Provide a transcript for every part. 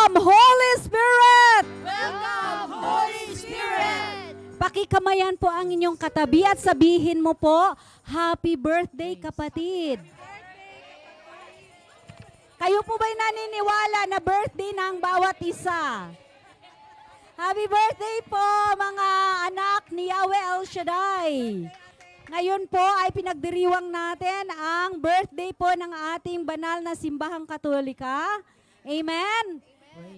Welcome, Holy Spirit! Welcome, Holy Spirit! Pakikamayan po ang inyong katabi at sabihin mo po, Happy birthday, kapatid! Kayo po ba'y naniniwala na birthday ng bawat isa? Happy birthday po mga anak ni Yahweh El Shaddai! Ngayon po ay pinagdiriwang natin ang birthday po ng ating banal na simbahang Katolika. Amen?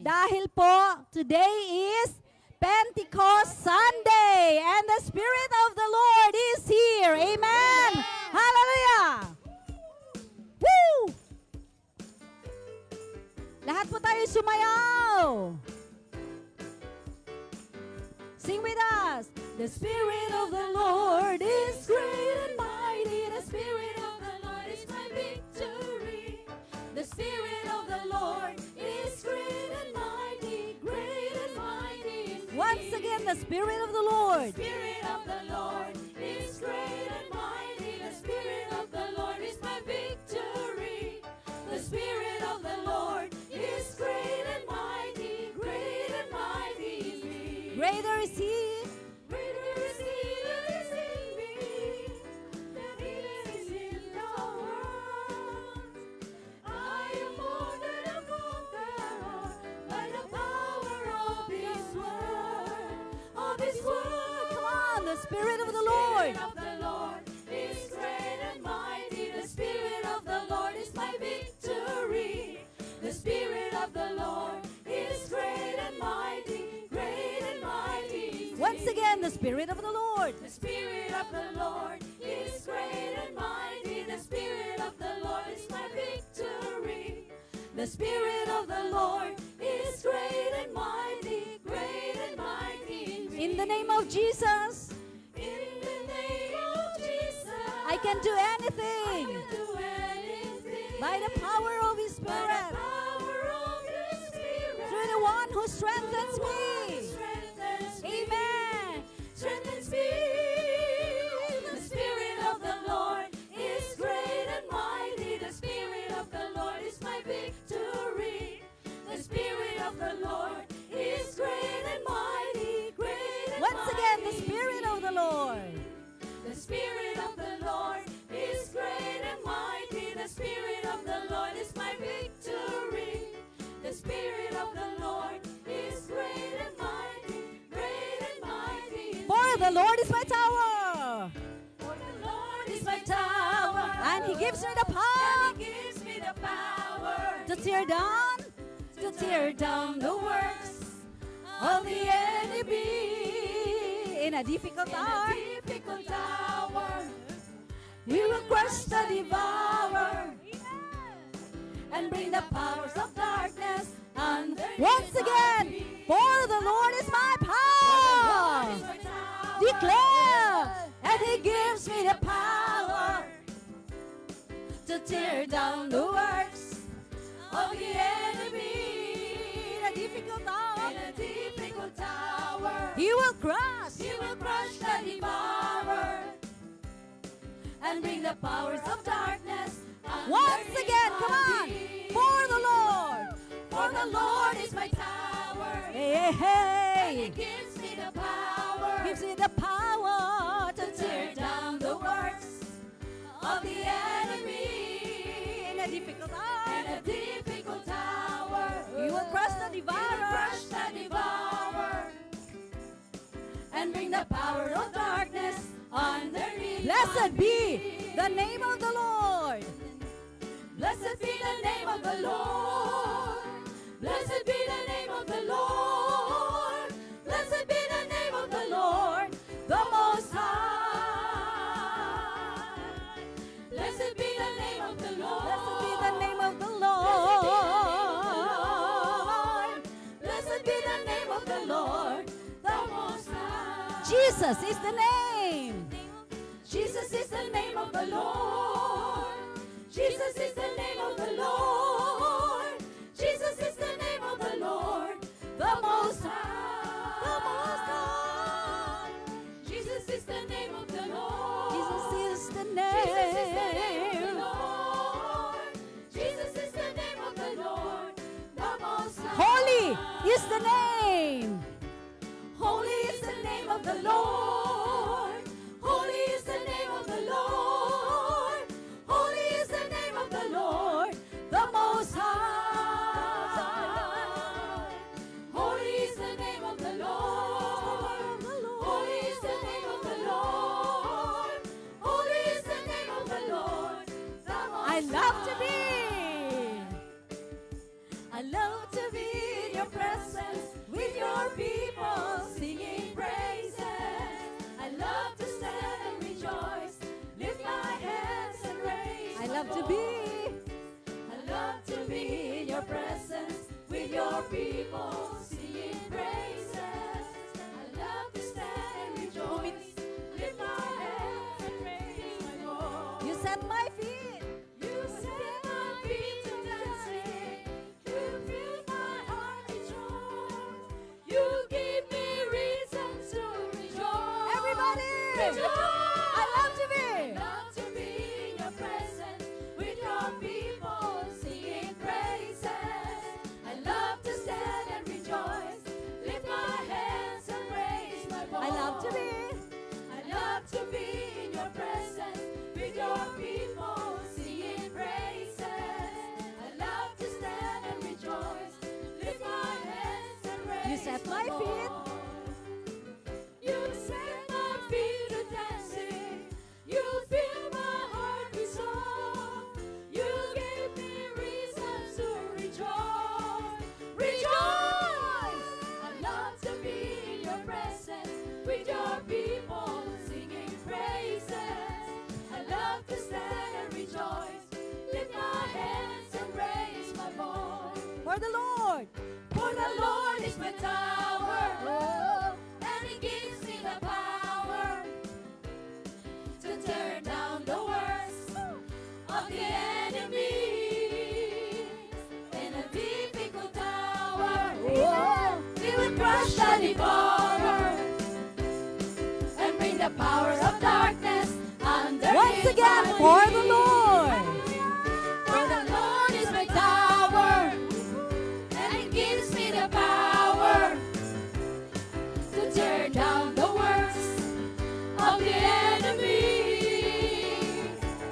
Dahil po, today is Pentecost Sunday and the Spirit of the Lord is here. Amen? Hallelujah! Woo! Lahat po tayo sumayaw. Sing with us. The Spirit of the Lord is great and mighty. The Spirit of the Lord is my victory. The Spirit of the Lord is great and mighty, great and mighty. Once again, the Spirit of the Lord. The Spirit of the Lord is great and mighty. The Spirit of the Lord is my victory. The Spirit of the Lord is great and mighty, great and mighty. Greater is He. Greater is He that is in me than He that is in the world. I am more than a conqueror by the power of His word. Of His word. Come on, the Spirit of the Lord. The Spirit of the Lord is great and mighty. The Spirit of the Lord is my victory. The Spirit of the Lord is great and mighty, great and mighty. Once again, the Spirit of the Lord. The Spirit of the Lord is great and mighty. The Spirit of the Lord is my victory. The Spirit of the Lord is great and mighty, great and mighty. In the name of Jesus, In the name of Jesus, I can do I anything can do anything by the power of His by the Spirit, power of His Spirit. through the one who strengthens The one who me. strengthens me. Amen. Strengthens me. The Spirit of the Lord is great and mighty. The Spirit of the Lord is my victory. The Spirit of the Lord is great and mighty, great and Once again, the mighty. Spirit of the Lord. The Spirit of the Lord is great and mighty. The Spirit of the Lord is my victory. The Spirit of the Lord is great and mighty, great and mighty. For the Lord is my tower, For the Lord is my tower, and He gives me the and power He gives me the power to tear down the works of the enemy. In a difficult in a hour, difficult hour. we will crush the devourer And bring the powers of darkness under once His again. feet. For the Lord is my For the power. Lord is my tower, Declare, and He gives me the power to tear down the works of the enemy. in a difficult hour, In a difficult hour, He will crush. He will crush the devourer and bring the powers of darkness under Once His again, come on. feet. For the Lord. For the Lord is my tower, Hey, hey, and He hey. gives me the power Gives me the power to to tear down the works of the enemy. in a difficult hour. In a difficult hour, He will crush the He will devourer. crush the devourer and bring the power of darkness underneath. Blessed my be feet. the name of the Lord. Blessed be the name of the Lord. Blessed be the name of the Lord. Blessed be the name of the Lord, the Most High. Blessed be the name of the Lord. Blessed be the name of the Lord. Blessed be the name of the Lord, the Most High. Jesus is the name. Jesus is the name of the Lord. Jesus is the name of the Lord. Jesus is the name of the Lord, the Most High. The Most High. Jesus is the name of the Lord. Jesus is the Jesus is the name of the name. Lord. Jesus is the name of the Lord, the Most High. Holy name. Holy is the name of the Lord. Holy is the name of the Lord. Holy is the name of the Lord, the Most High. Holy is the name of the Lord. Holy is the name of the Lord. Holy is the name of the Lord, the Most I love to be. I love to be in your presence with your people singing praises. I love to stand and rejoice, lift my hands and raise I my love to voice. be. I love to be in your presence with your people singing praises. I love to stand and rejoice, lift my hands and raise my voice. You set my feet. You set my feet to dancing. You fill my heart with joy. You give me reason to rejoice. Everybody. Rejoice. I love to be. Love to be in your presence with your people singing praises. I love to stand and rejoice, lift my hands and raise my voice. I love to be. I love to be in your presence with your people singing praises. I love to stand and rejoice, lift my hands and raise You set my feet. voice. You set my feet to dancing. You fill my heart with song. You give me reason to rejoice. Rejoice! I love to be in your presence with your people singing praises. I love to stand and rejoice, lift my hands and raise my voice. For the Lord. For the Lord is my tower, and He gives me the power to tear down the worst of the enemy. In a difficult hour, He will crush the devourer and bring the powers of darkness under Once again, for the Lord. For the Lord is my tower, and He gives me the power to tear down the worst of the enemy.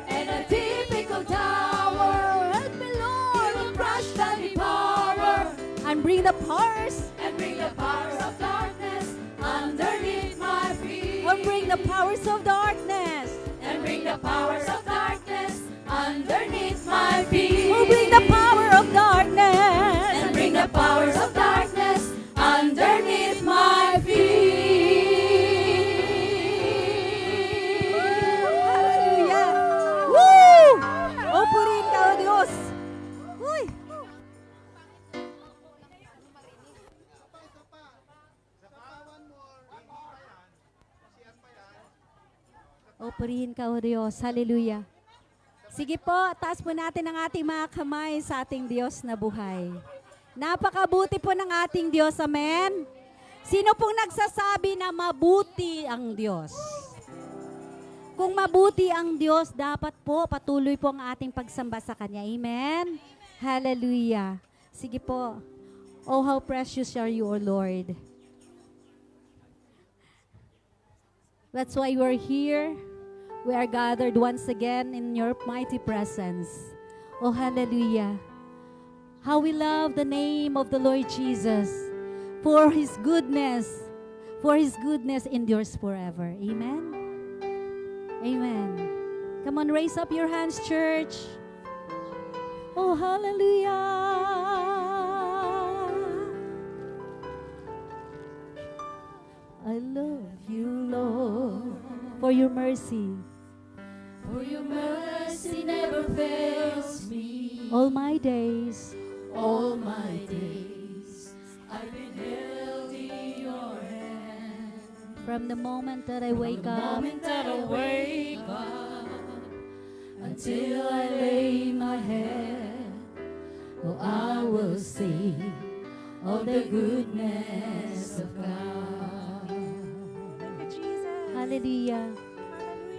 In a difficult hour, help me, Lord, He will crush the devourer And bring the powers. and bring the powers of darkness underneath my feet. And bring the powers of darkness. And bring the powers of darkness underneath my feet. Oh, bring the power of darkness. And bring the powers of darkness underneath my feet. Hallelujah. Woo! Oh, purihin ka, O Diyos. Uy. Oh, purihin ka, O Diyos. Hallelujah. Sige po, taas po natin ang ating mga kamay sa ating Diyos na buhay. Napakabuti po ng ating Diyos. Amen? Sino pong nagsasabi na mabuti ang Diyos? Kung mabuti ang Diyos, dapat po patuloy po ang ating pagsamba sa Kanya. Amen? Hallelujah. Sige po. Oh, how precious are you, O Lord. That's why we're here. We are gathered once again in your mighty presence. Oh, hallelujah. How we love the name of the Lord Jesus. For His goodness endures forever. Amen? Amen. Come on, raise up your hands, church. Oh, hallelujah. I love you, Lord, for your mercy. For your mercy never fails me. All my days, All my days I've been held in your hand. from the moment that I wake The up moment that I wake up until I lay my head, oh, I will sing of the goodness of God. Hallelujah.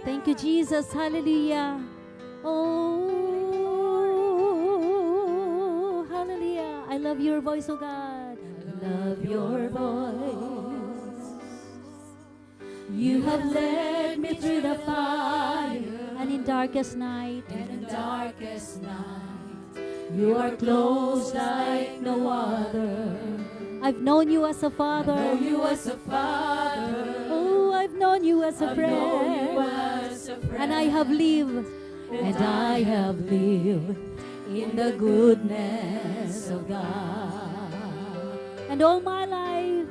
Thank you, Jesus. Hallelujah. Oh, hallelujah. I love your voice, oh God. I love your voice. You have led me through the fire and in darkest night. And in darkest night, You are close like no other. I've known you as a father. know you as a father, Oh, I've known you as a I've known you friend. as a friend, And I have lived, and I have lived in the goodness of God. And all my life,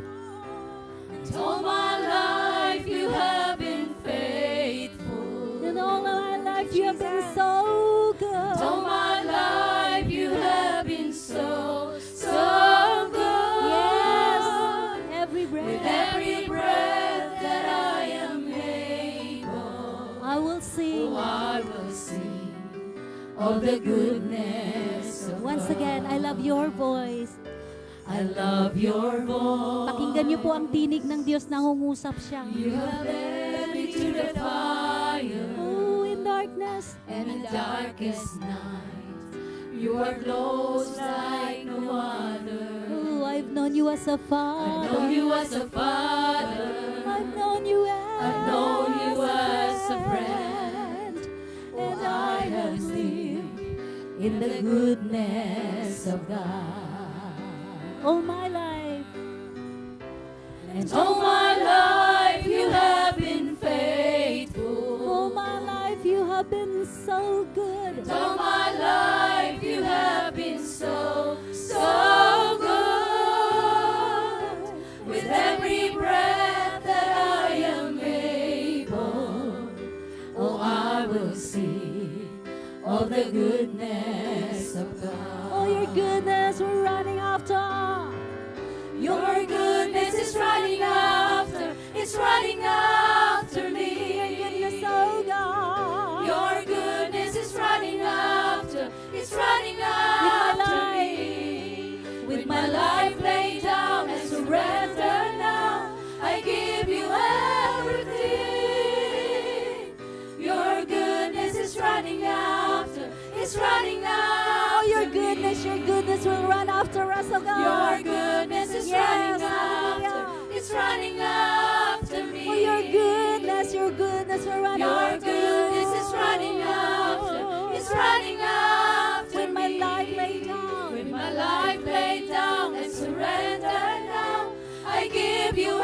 and all my life you have been faithful. and all my life you have been so good. All my life you have been so good. Yes, every With breath every breath that I am able, I will sing. I will sing of the goodness of Once God. again, I love your voice. I love your voice. Pakinggan niyo po ang tinig ng Diyos na hungusap siya. You have led me to the fire, Oh, in darkness, and in darkest night, you are close like no other. oh, I've known you as a I've father. known you as a father, I've known you as, I've known you as a friend. and I have lived In the goodness of God. All my life, and all my life you have been faithful. all my life you have been so good. All my life you have been so good. With every breath that I am able, oh, I will sing of the goodness of God. Oh, your goodness we're running after. Your goodness is running after, it's running after me. Goodness, oh God. Your goodness is running after, it's running after me. With my life laid down and surrender now, I give you everything. Your goodness is running after, it's running after Oh, your me. goodness will run after us, oh God. Your goodness is Yes, running after, hallelujah. it's running after me. Oh, your goodness will run Your after goodness you. is running after, it's running after When my me. life laid down. With my life laid down and surrender now, I give you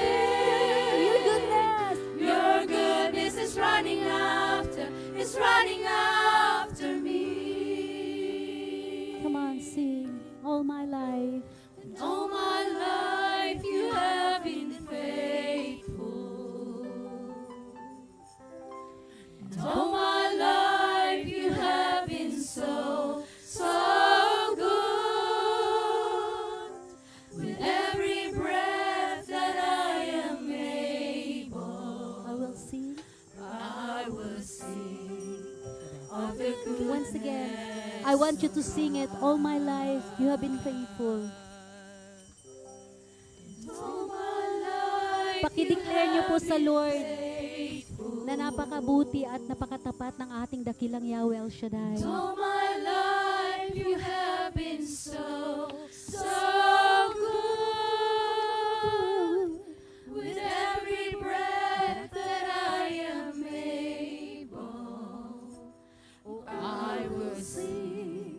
everything. Your goodness. Your goodness is running after, it's running after me. Come on, sing. All my life. And all my life you have been faithful. And all my life you have been so good. With every breath that I am able, I will sing. I will sing of the goodness. Once again, I want you to sing it. All my life, you have been faithful. All my life Pakideclare niyo po sa Lord faithful. na napakabuti at napakatapat ng ating dakilang Yahweh El Shaddai. All my life you have been so good. With every breath that I am able, oh, I will sing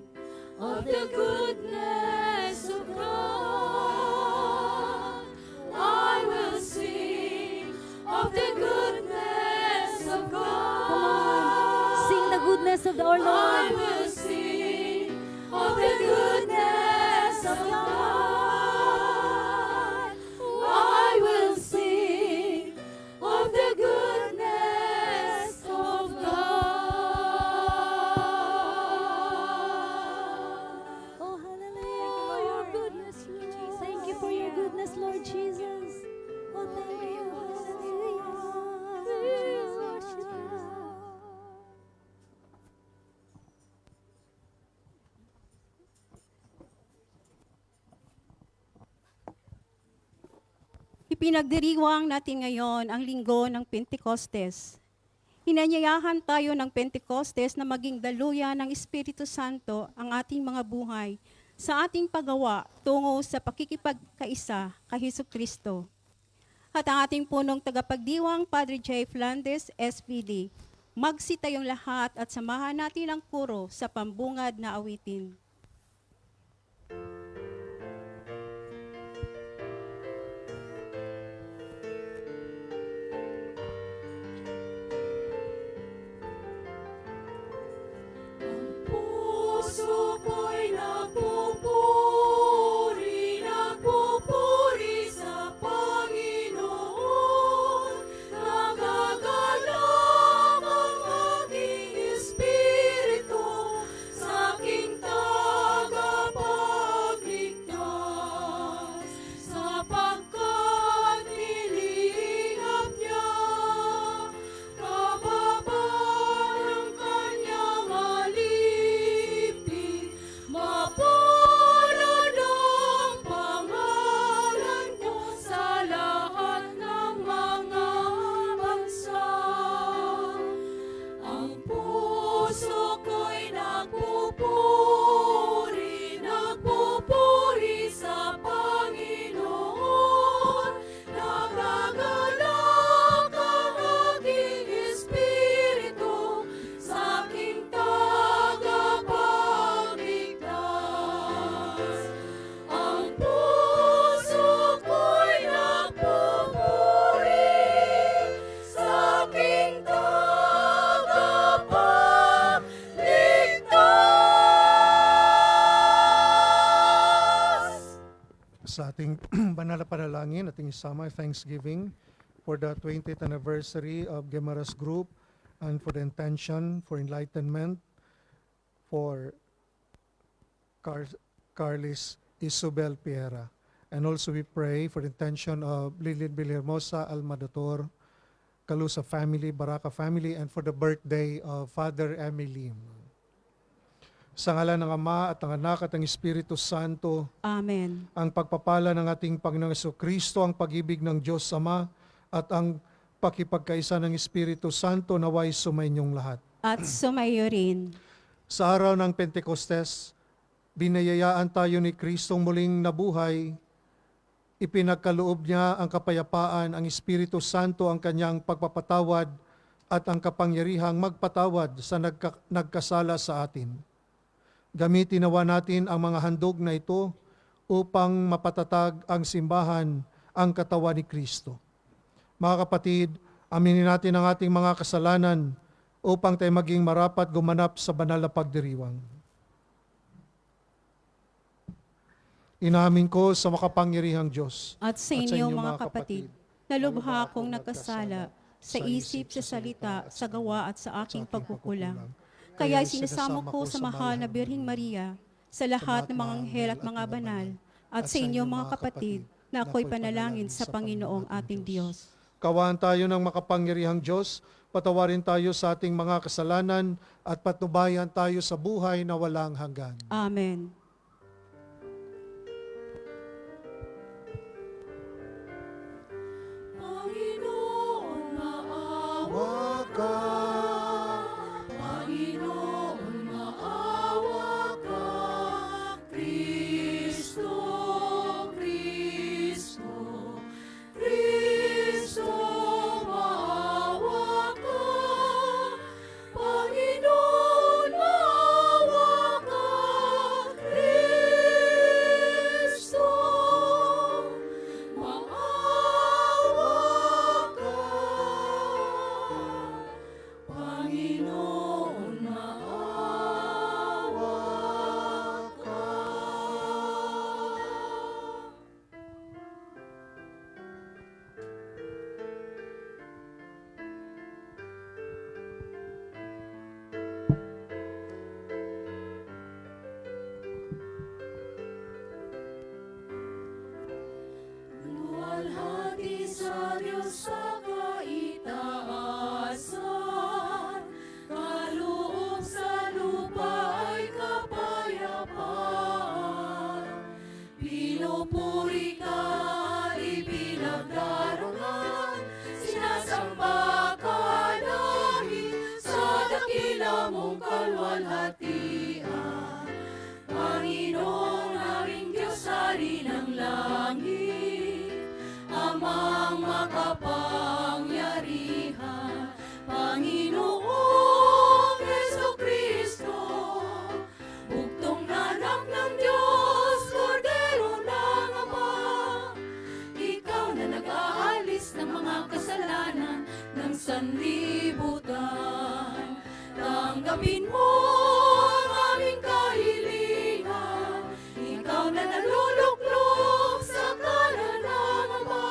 of the goodness of God. I will sing of the goodness of God. Sing the goodness of our I Lord. will sing of the goodness of God. I will sing of the goodness of God. Oh, hallelujah. Your goodness, Lord. Thank you for your goodness, Lord Jesus. Oh, thank you. Ipinagdiriwang natin ngayon ang linggo ng Pentecostes. Hinanyayahan tayo ng Pentecostes na maging daluyan ng Espiritu Santo ang ating mga buhay sa ating paggawa tungo sa pakikipagkaisa kay Hesukristo. At ang ating punong tagapagdiwang, Padre J. Flandes, SPD, magsitayong lahat at samahan natin ang kuro sa pambungad na awitin. Puso ko'y nagpupuri sa Panginoon. Nagagalak ang aking espiritu sa aking tagapagligtas, sapagkat nilingap niya kababa ng kanyang alipin. Mapalad ang pangalan niyo sa lahat ng mga bansa. Ang puso ko'y nagpupuri sa Panginoon. Nagagalak ang aking espiritu sa aking tagapagligtas. Ang puso ko'y nagpupuri sa aking tagapagligtas. Sa ating banal na panalangin, ating isama ay thanksgiving for the 20th anniversary of Gemaras Group and for the intention for enlightenment for Carlis Isabel Piera. And also we pray for the intention of Lilith Villarmosa Almadator, Calusa family, Baraka family, and for the birthday of Father Emily. Sa ngalan ng Ama at ng Anak at ng Espiritu Santo, Amen. ang pagpapala ng ating Panginoong Kristo, ang pag-ibig ng Diyos Ama, at ang pakipagkaisa ng Espiritu Santo naway sumainyong lahat. At sumayo rin. Sa araw ng Pentecostes, binayayaan tayo ni Kristong muling nabuhay. Ipinagkaloob niya ang kapayapaan, ang Espiritu Santo ang kanyang pagpapatawad at ang kapangyarihang magpatawad sa nagkasala sa atin. Gamitin nawa natin ang mga handog na ito upang mapatatag ang simbahan, ang katawan ni Kristo. Mga kapatid, aminin natin ang ating mga kasalanan upang tayo maging marapat gumanap sa banal na pagdiriwang. Inamin ko sa makapangyarihang Diyos At sa inyo, mga kapatid, na lubha akong nagkasala sa isip, sa salita, sa gawa at sa aking pagkukulang. Kaya sinasamo ko sa mahal na Birheng Maria, sa lahat ng mga anghel at mga banal, at sa inyo, mga kapatid, na ako'y panalangin sa Panginoong ating Diyos. Kawaan tayo ng makapangyarihang Diyos, patawarin tayo sa ating mga kasalanan at patnubayan tayo sa buhay na walang hanggan. Amen. Panginoon, maawa ka. Panginoon, maawa ka. Kristo, Kristo, Kristo, maawa ka. Panginoon, maawa ka. Kristo, maawa ka. Panginoon, maawa ka. Luwalhati sa Diyos sa kaitaasan, kaloob sa lupa ay kapayapaan. Pinupuri ka, ipinagdarangal, sinasamba ka dahil sa dakila mong kalwalhatian. Panginoon, ng sanlibutan. Tanggapin mo ang aming kahilingan, ikaw na naluluklok sa kanan ng Ama.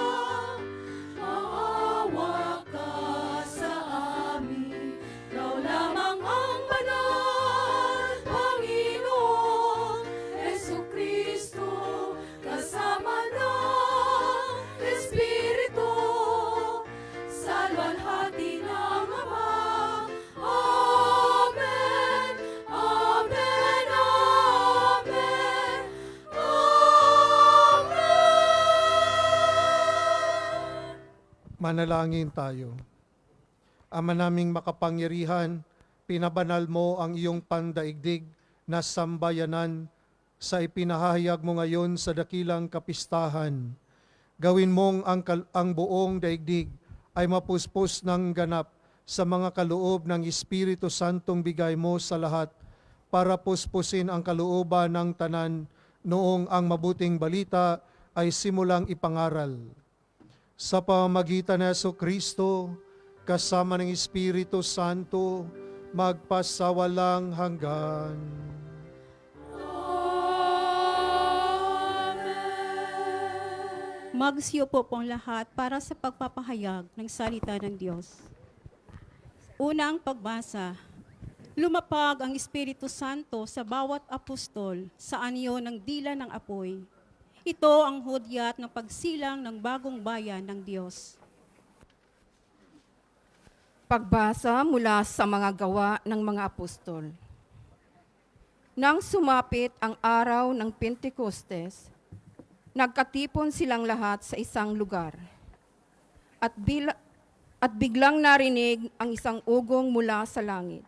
Maawa ka sa amin, ikaw lamang ang banal, Panginoon Jesucristo, kasama ng Espiritu, sa luwalhati ng Ama. Amen, amen, amen, amen. Manalangin tayo. Ama naming makapangyarihan, pinabanal mo ang iyong pandaigdig na sambayanan sa ipinahayag mo ngayon sa dakilang kapistahan. Gawin mong ang buong daigdig ay mapuspos ng ganap sa mga kaloob ng Espiritu Santong bigay mo sa lahat para puspusin ang kalooban ng tanan noong ang mabuting balita ay simulang ipangaral. Sa pamamagitan ni Jesucristo, kasama ng Espiritu Santo, magpasawalang hanggan. Magsiyo po pong lahat para sa pagpapahayag ng salita ng Diyos. Unang pagbasa. Lumapag ang Espiritu Santo sa bawat apostol sa anyo ng dila ng apoy. Ito ang hudyat ng pagsilang ng bagong bayan ng Diyos. Pagbasa mula sa mga gawa ng mga apostol. Nang sumapit ang araw ng Pentecostes, nagkatipon silang lahat sa isang lugar. At biglang narinig ang isang ugong mula sa langit.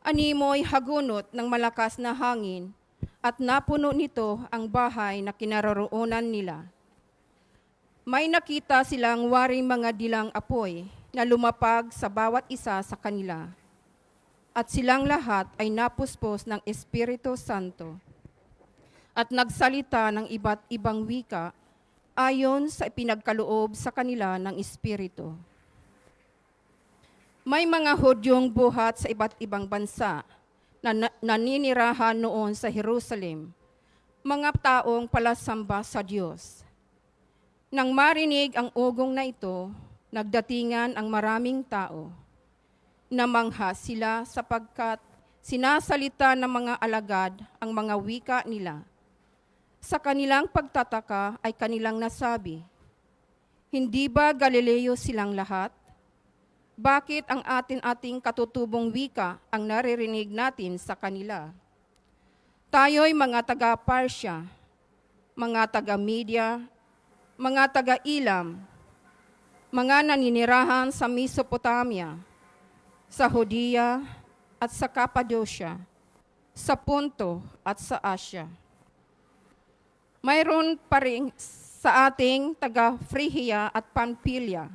Animoy hagunot ng malakas na hangin at napuno nito ang bahay na kinaroroonan nila. May nakita silang waring mga dilang apoy na lumapag sa bawat isa sa kanila. At silang lahat ay napuspos ng Espiritu Santo at nagsalita ng iba't ibang wika ayon sa ipinagkaloob sa kanila ng Espiritu. May mga Hudyong buhat sa iba't ibang bansa na naninirahan noon sa Jerusalem, mga taong palasamba sa Diyos. Nang marinig ang ugong na ito, nagdatingan ang maraming tao. Namangha sila sapagkat sinasalita ng mga alagad ang mga wika nila. Sa kanilang pagtataka ay kanilang nasabi, "Hindi ba Galileo silang lahat? Bakit ang ating katutubong wika ang naririnig natin sa kanila? Tayo'y mga taga-Parsya, mga taga-Media, mga taga-Ilam, mga naninirahan sa Mesopotamia, sa Judea at sa Cappadocia, sa Ponto at sa Asia. Mayroon pa rin sa ating taga-Phrygia at Pamphylia,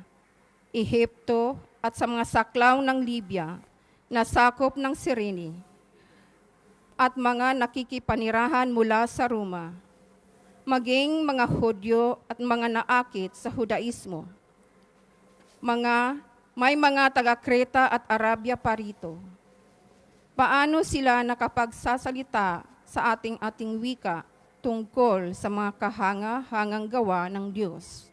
Ehipto at sa mga saklaw ng Libya na sakop ng Cyrene, at mga nakikipanirahan mula sa Roma, maging mga Hudyo at mga naakit sa Judaismo. May mga taga-Kreta at Arabia pa rito. Paano sila nakapagsasalita sa ating wika tungkol sa mga kahanga-hangang gawa ng Diyos?"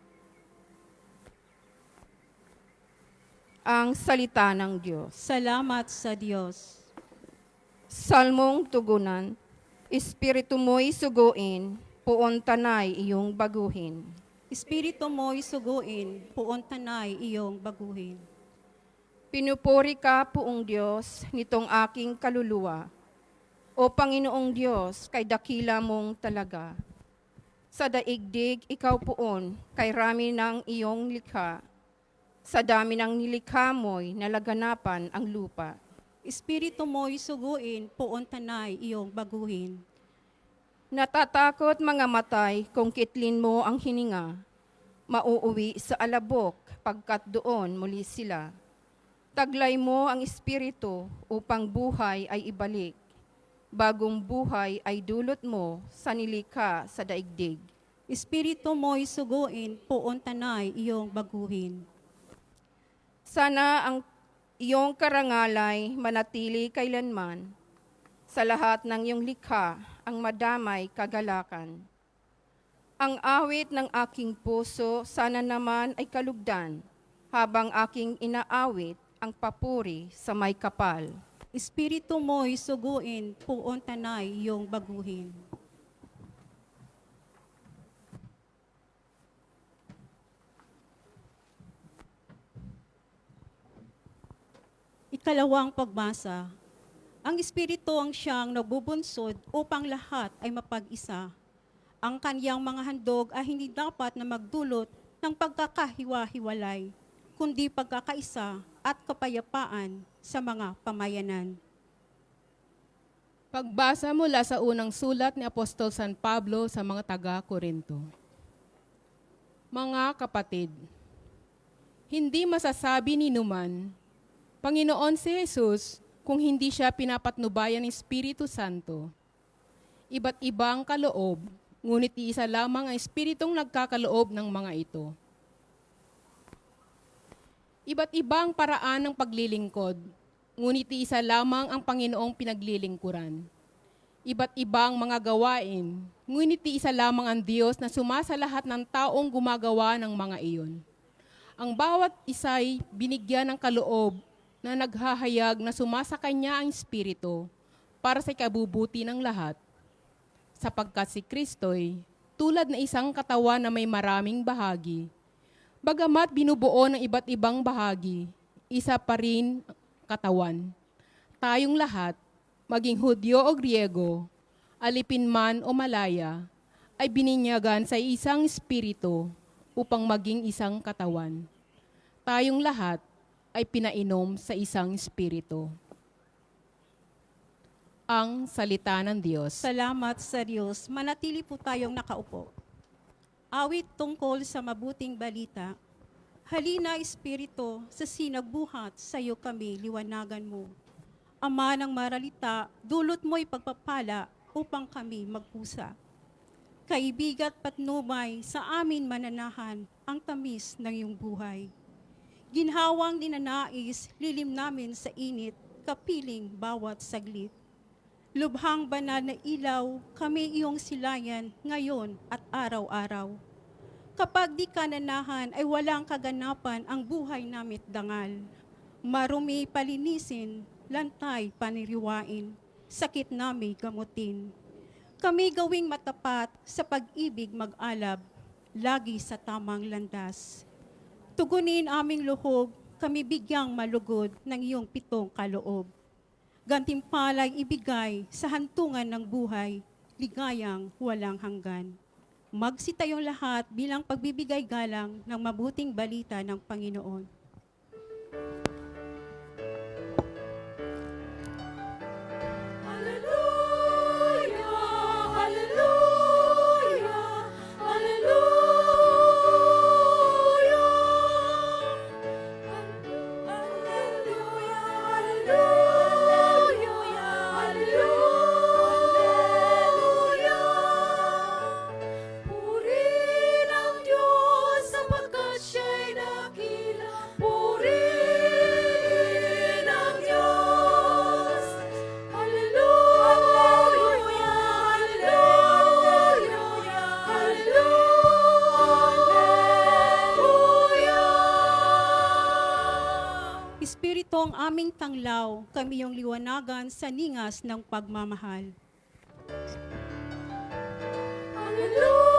Ang salita ng Diyos. Salamat sa Diyos. Salmong tugunan, Espiritu mo'y suguin, puon tanay iyong baguhin. Espiritu mo'y suguin, puon tanay iyong baguhin. Pinupuri ka, Poong Diyos, nitong aking kaluluwa. O Panginoong Diyos, kay dakila mong talaga. Sa daigdig, ikaw poon, kay rami ng iyong likha. Sa dami ng nilikha mo'y nalaganapan ang lupa. Espiritu mo'y suguin, puon tanay iyong baguhin. Natatakot mga matay kung kitlin mo ang hininga. Mauuwi sa alabok pagkat doon muli sila. Taglay mo ang espiritu upang buhay ay ibalik. Bagong buhay ay dulot mo sa nilikha sa daigdig. Espiritu mo'y suguin, puon tanay iyong baguhin. Sana ang iyong karangalay manatili kailanman. Sa lahat ng iyong likha, ang madamay kagalakan. Ang awit ng aking puso sana naman ay kalugdan, habang aking inaawit ang papuri sa may kapal. Espiritu mo'y suguin, puon tanay iyong baguhin. Ikalawang pagbasa. Ang Espiritu ang siyang nagbubunsod upang lahat ay mapag-isa. Ang kaniyang mga handog ay hindi dapat na magdulot ng pagkakahiwa-hiwalay, kundi pagkakaisa at kapayapaan sa mga pamayanan. Pagbasa mula sa unang sulat ni Apostol San Pablo sa mga taga-Korinto. Mga kapatid, hindi masasabi ni numan, Panginoon si Jesus, kung hindi siya pinapatnubayan ng Espiritu Santo. Iba't ibang kaloob, ngunit iisa lamang ang Espiritong nagkakaloob ng mga ito. Iba't ibang paraan ng paglilingkod, ngunit iisa lamang ang Panginoong pinaglilingkuran. Iba't ibang mga gawain, ngunit iisa lamang ang Diyos na sumasalahat ng taong gumagawa ng mga iyon. Ang bawat isa'y binigyan ng kaloob na naghahayag na sumasa kanya ang Espiritu para sa ikabubuti ng lahat. Sapagkat si Kristo'y tulad na isang katawan na may maraming bahagi. Bagamat binubuo ng iba't ibang bahagi, isa pa rin katawan. Tayong lahat, maging Hudyo o Griego, alipin man o malaya, ay bininyagan sa isang Espiritu upang maging isang katawan. Tayong lahat ay pinainom sa isang Espiritu. Ang salita ng Diyos. Salamat sa Diyos. Manatili po tayong nakaupo. Awit tungkol sa mabuting balita. Halina, Espiritu, sa sinagbuhat, sa iyo kami liwanagan mo. Ama ng maralita, dulot mo'y pagpapala upang kami magpusa. Kaibigat patnubay, sa amin mananahan ang tamis ng iyong buhay. Ginhawang ninanais, lilim namin sa init, kapiling bawat saglit. Lubhang banal na ilaw, kami iyong silayan ngayon at araw-araw. Kapag di ka nanahan ay walang kaganapan ang buhay namit dangal. Marumi palinisin, lantay paniriwain, sakit nami gamutin. Kami gawing matapat sa pag-ibig mag-alab, lagi sa tamang landas. Tugunin aming luhog, kami bigyang malugod ng iyong pitong kaloob. Gantimpalang ibigay sa hantungan ng buhay, ligayang walang hanggan. Magsitayong lahat bilang pagbibigay galang ng mabuting balita ng Panginoon. Hallelujah, hallelujah, hallelujah. Purihin ang Diyos sapagkat siya'y dakila. Purihin ang Diyos. Hallelujah, hallelujah, hallelujah. Espiritu ang aming tanglaw, kami yung liwanagan sa ningas ng pagmamahal. Hallelujah,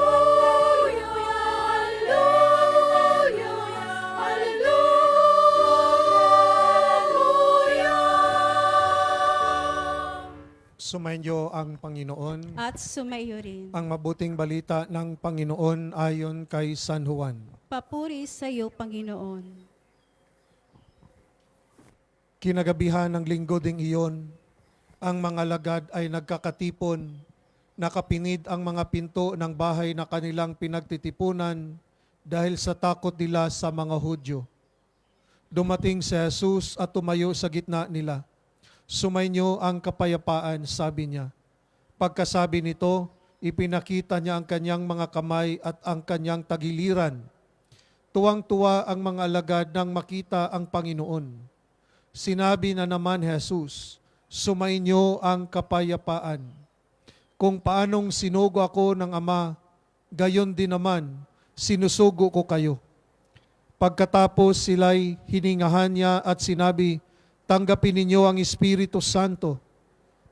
hallelujah, hallelujah. Sumainyo ang Panginoon. At sumayo rin. Ang mabuting balita ng Panginoon ayon kay San Juan. Papuri sa iyo, Panginoon. Kinagabihan ng linggo ding iyon, ang mga lagad ay nagkakatipon, nakapinid ang mga pinto ng bahay na kanilang pinagtitipunan dahil sa takot nila sa mga Hudyo. Dumating si Jesus at tumayo sa gitna nila. Sumainyo ang kapayapaan, sabi niya. Pagkasabi nito, ipinakita niya ang kanyang mga kamay at ang kanyang tagiliran. Tuwang-tuwa ang mga alagad nang makita ang Panginoon. Sinabi na naman Jesus, sumainyo ang kapayapaan. Kung paanong sinugo ako ng Ama, gayon din naman, sinusugo ko kayo. Pagkatapos sila'y hiningahan niya at sinabi, tanggapin ninyo ang Espiritu Santo.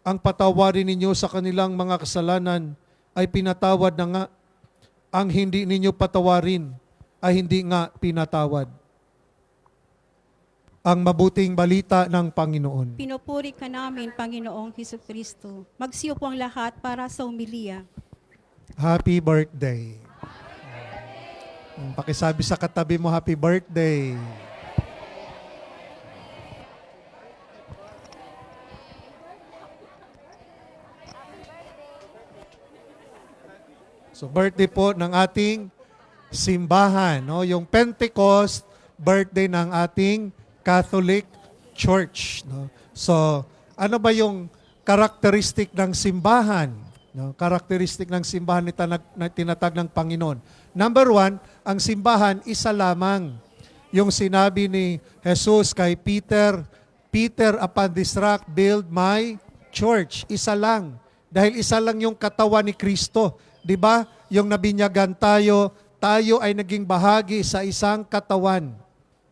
Ang patawarin ninyo sa kanilang mga kasalanan ay pinatawad na nga. Ang hindi ninyo patawarin ay hindi nga pinatawad. Ang mabuting balita ng Panginoon. Pinupuri ka namin, Panginoong Hesukristo. Magsiyo po ang lahat para sa umilya. Happy birthday. Pakisabi sa katabi mo, happy birthday. So birthday po ng ating simbahan, no? Yung Pentecost, birthday ng ating Catholic Church, no? So, ano ba yung karakteristik ng simbahan? No? Karakteristik ng simbahan na tinatag ng Panginoon. Number 1, ang simbahan isa lamang. Yung sinabi ni Jesus kay Peter, Peter, upon this rock, build my church. Isa lang. Dahil isa lang yung katawan ni Kristo. Di ba? Yung nabinyagan tayo ay naging bahagi sa isang katawan.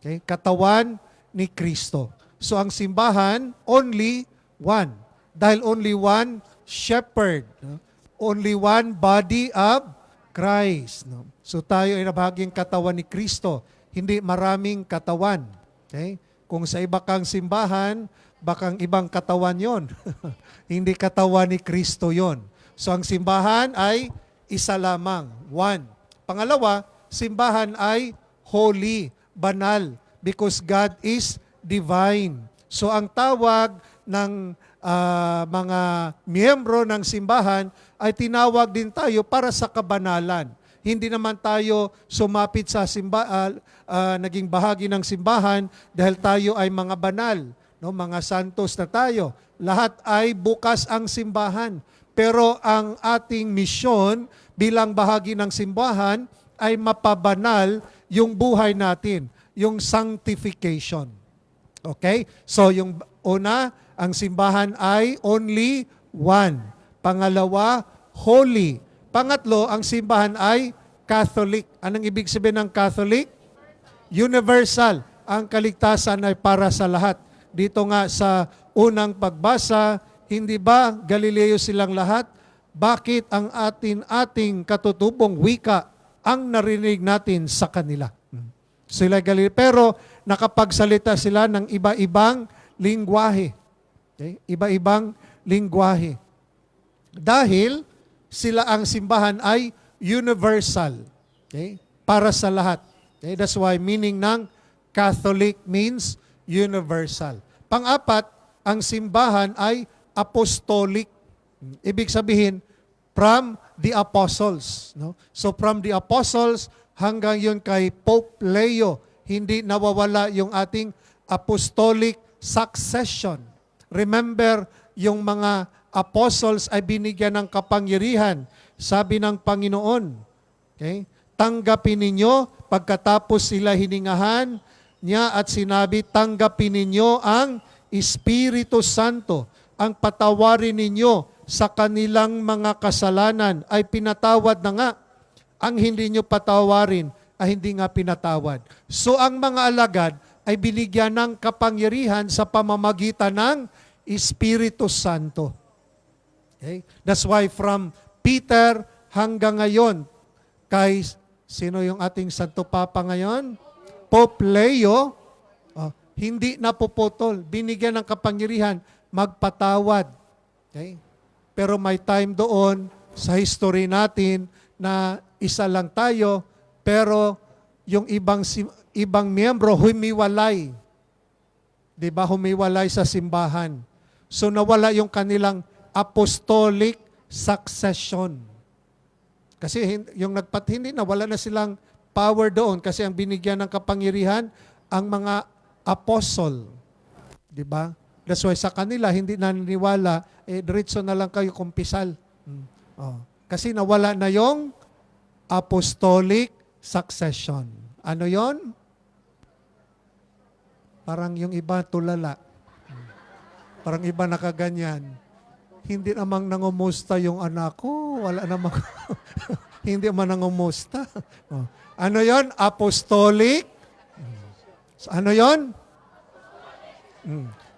Okay? Katawan ni Kristo. So ang simbahan, only one. Dahil only one shepherd. No? Only one body of Christ. No? So tayo ay nabahaging katawan ni Kristo. Hindi maraming katawan. Okay? Kung sa iba kang simbahan, bakang ibang katawan yon. Hindi katawan ni Kristo yon. So ang simbahan ay isa lamang, one. Pangalawa, simbahan ay holy, banal, because God is divine. So ang tawag ng mga miyembro ng simbahan ay tinawag din tayo para sa kabanalan. Hindi naman tayo sumapit sa naging bahagi ng simbahan dahil tayo ay mga banal, no? Mga santos na tayo. Lahat ay bukas ang simbahan. Pero ang ating misyon bilang bahagi ng simbahan ay mapabanal yung buhay natin, yung sanctification. Okay? So yung una, ang simbahan ay only one. Pangalawa, holy. Pangatlo, ang simbahan ay Catholic. Anong ibig sabihin ng Catholic? Universal. Ang kaligtasan ay para sa lahat. Dito nga sa unang pagbasa, hindi ba Galileo silang lahat? Bakit ang ating katutubong wika ang narinig natin sa kanila? Sila Galileo. Pero nakapagsalita sila ng iba-ibang lingwahe. Okay? Iba-ibang lingwahe. Dahil sila ang simbahan ay universal. Okay? Para sa lahat. Okay? That's why meaning ng Catholic means universal. Pang-apat, ang simbahan ay apostolic. Ibig sabihin, from the apostles. No? So from the apostles hanggang yun kay Pope Leo, hindi nawawala yung ating apostolic succession. Remember, yung mga apostles ay binigyan ng kapangyarihan. Sabi ng Panginoon, okay? Tanggapin ninyo, pagkatapos sila hiningahan niya at sinabi, tanggapin ninyo ang Espiritu Santo. Ang patawarin ninyo sa kanilang mga kasalanan ay pinatawad na nga. Ang hindi nyo patawarin ay hindi nga pinatawad. So ang mga alagad ay binigyan ng kapangyarihan sa pamamagitan ng Espiritu Santo. Okay? That's why from Peter hanggang ngayon, kay sino yung ating Santo Papa ngayon? Pope Leo, hindi napuputol. Binigyan ng kapangyarihan magpatawad. Okay? Pero may time doon sa history natin na isa lang tayo, pero yung ibang miyembro humiwalay. 'Di ba? Humiwalay sa simbahan. So nawala yung kanilang apostolic succession. Kasi hindi nawala na silang power doon kasi ang binigyan ng kapangyarihan ang mga apostle. 'Di ba? That's why sa kanila hindi naniniwala, diretso na lang kayo kumpisal. Kasi nawala na yung apostolic succession. Ano yon? Parang yung iba tulala. Parang iba nakaganyan. Hindi namang nangumusta yung anak ko. Wala namang, hindi man nangumusta. Oh. Ano yon? Apostolic. So, ano yon?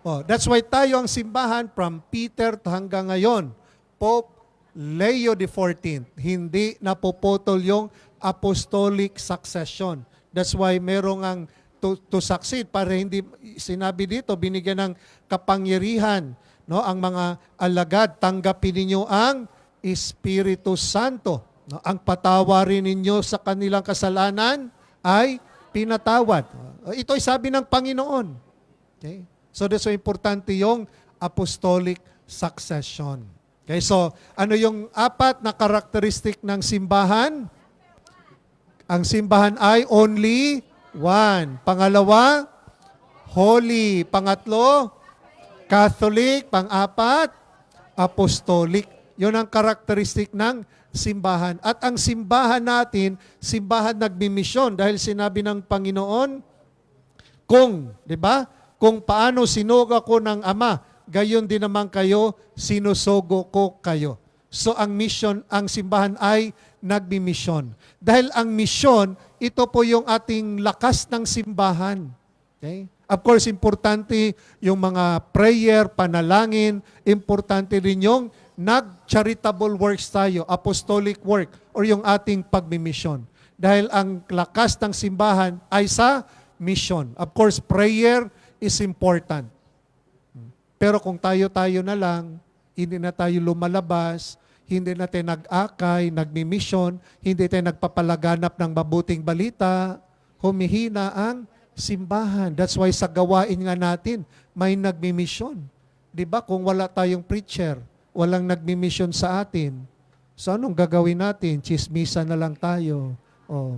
Oh, that's why tayo ang simbahan from Peter hanggang ngayon. Pope Leo XIV. Hindi napuputol yung apostolic succession. That's why merong ang to succeed para hindi sinabi dito binigyan ng kapangyarihan, no, ang mga alagad, tanggapin ninyo ang Espiritu Santo, no, ang patawarin ninyo sa kanilang kasalanan ay pinatawad. Ito ay sabi ng Panginoon. Okay? So that's why importante yung apostolic succession. Okay, so ano yung apat na karakteristik ng simbahan? Ang simbahan ay only one. Pangalawa, holy. Pangatlo, Catholic. Pang-apat, apostolic. Yun ang karakteristik ng simbahan. At ang simbahan natin, simbahan nagmimisyon dahil sinabi ng Panginoon, kung, di ba? Kung paano sinugo ko ng Ama, gayon din naman kayo, sinusugo ko kayo. So ang mission, ang simbahan ay nagmimisyon. Dahil ang misyon, ito po yung ating lakas ng simbahan. Okay? Of course, importante yung mga prayer, panalangin, importante rin yung nag-charitable works tayo, apostolic work, or yung ating pagmimisyon. Dahil ang lakas ng simbahan ay sa mission. Of course, prayer is important. Pero kung tayo-tayo na lang, hindi na tayo lumalabas, hindi na tayo nag-akay, nagmimisyon, hindi tayo nagpapalaganap ng mabuting balita, humihina ang simbahan. That's why sa gawain nga natin, may nagmimisyon. Di ba? Kung wala tayong preacher, walang nagmimisyon sa atin, so anong gagawin natin? Chismisa na lang tayo. Oh,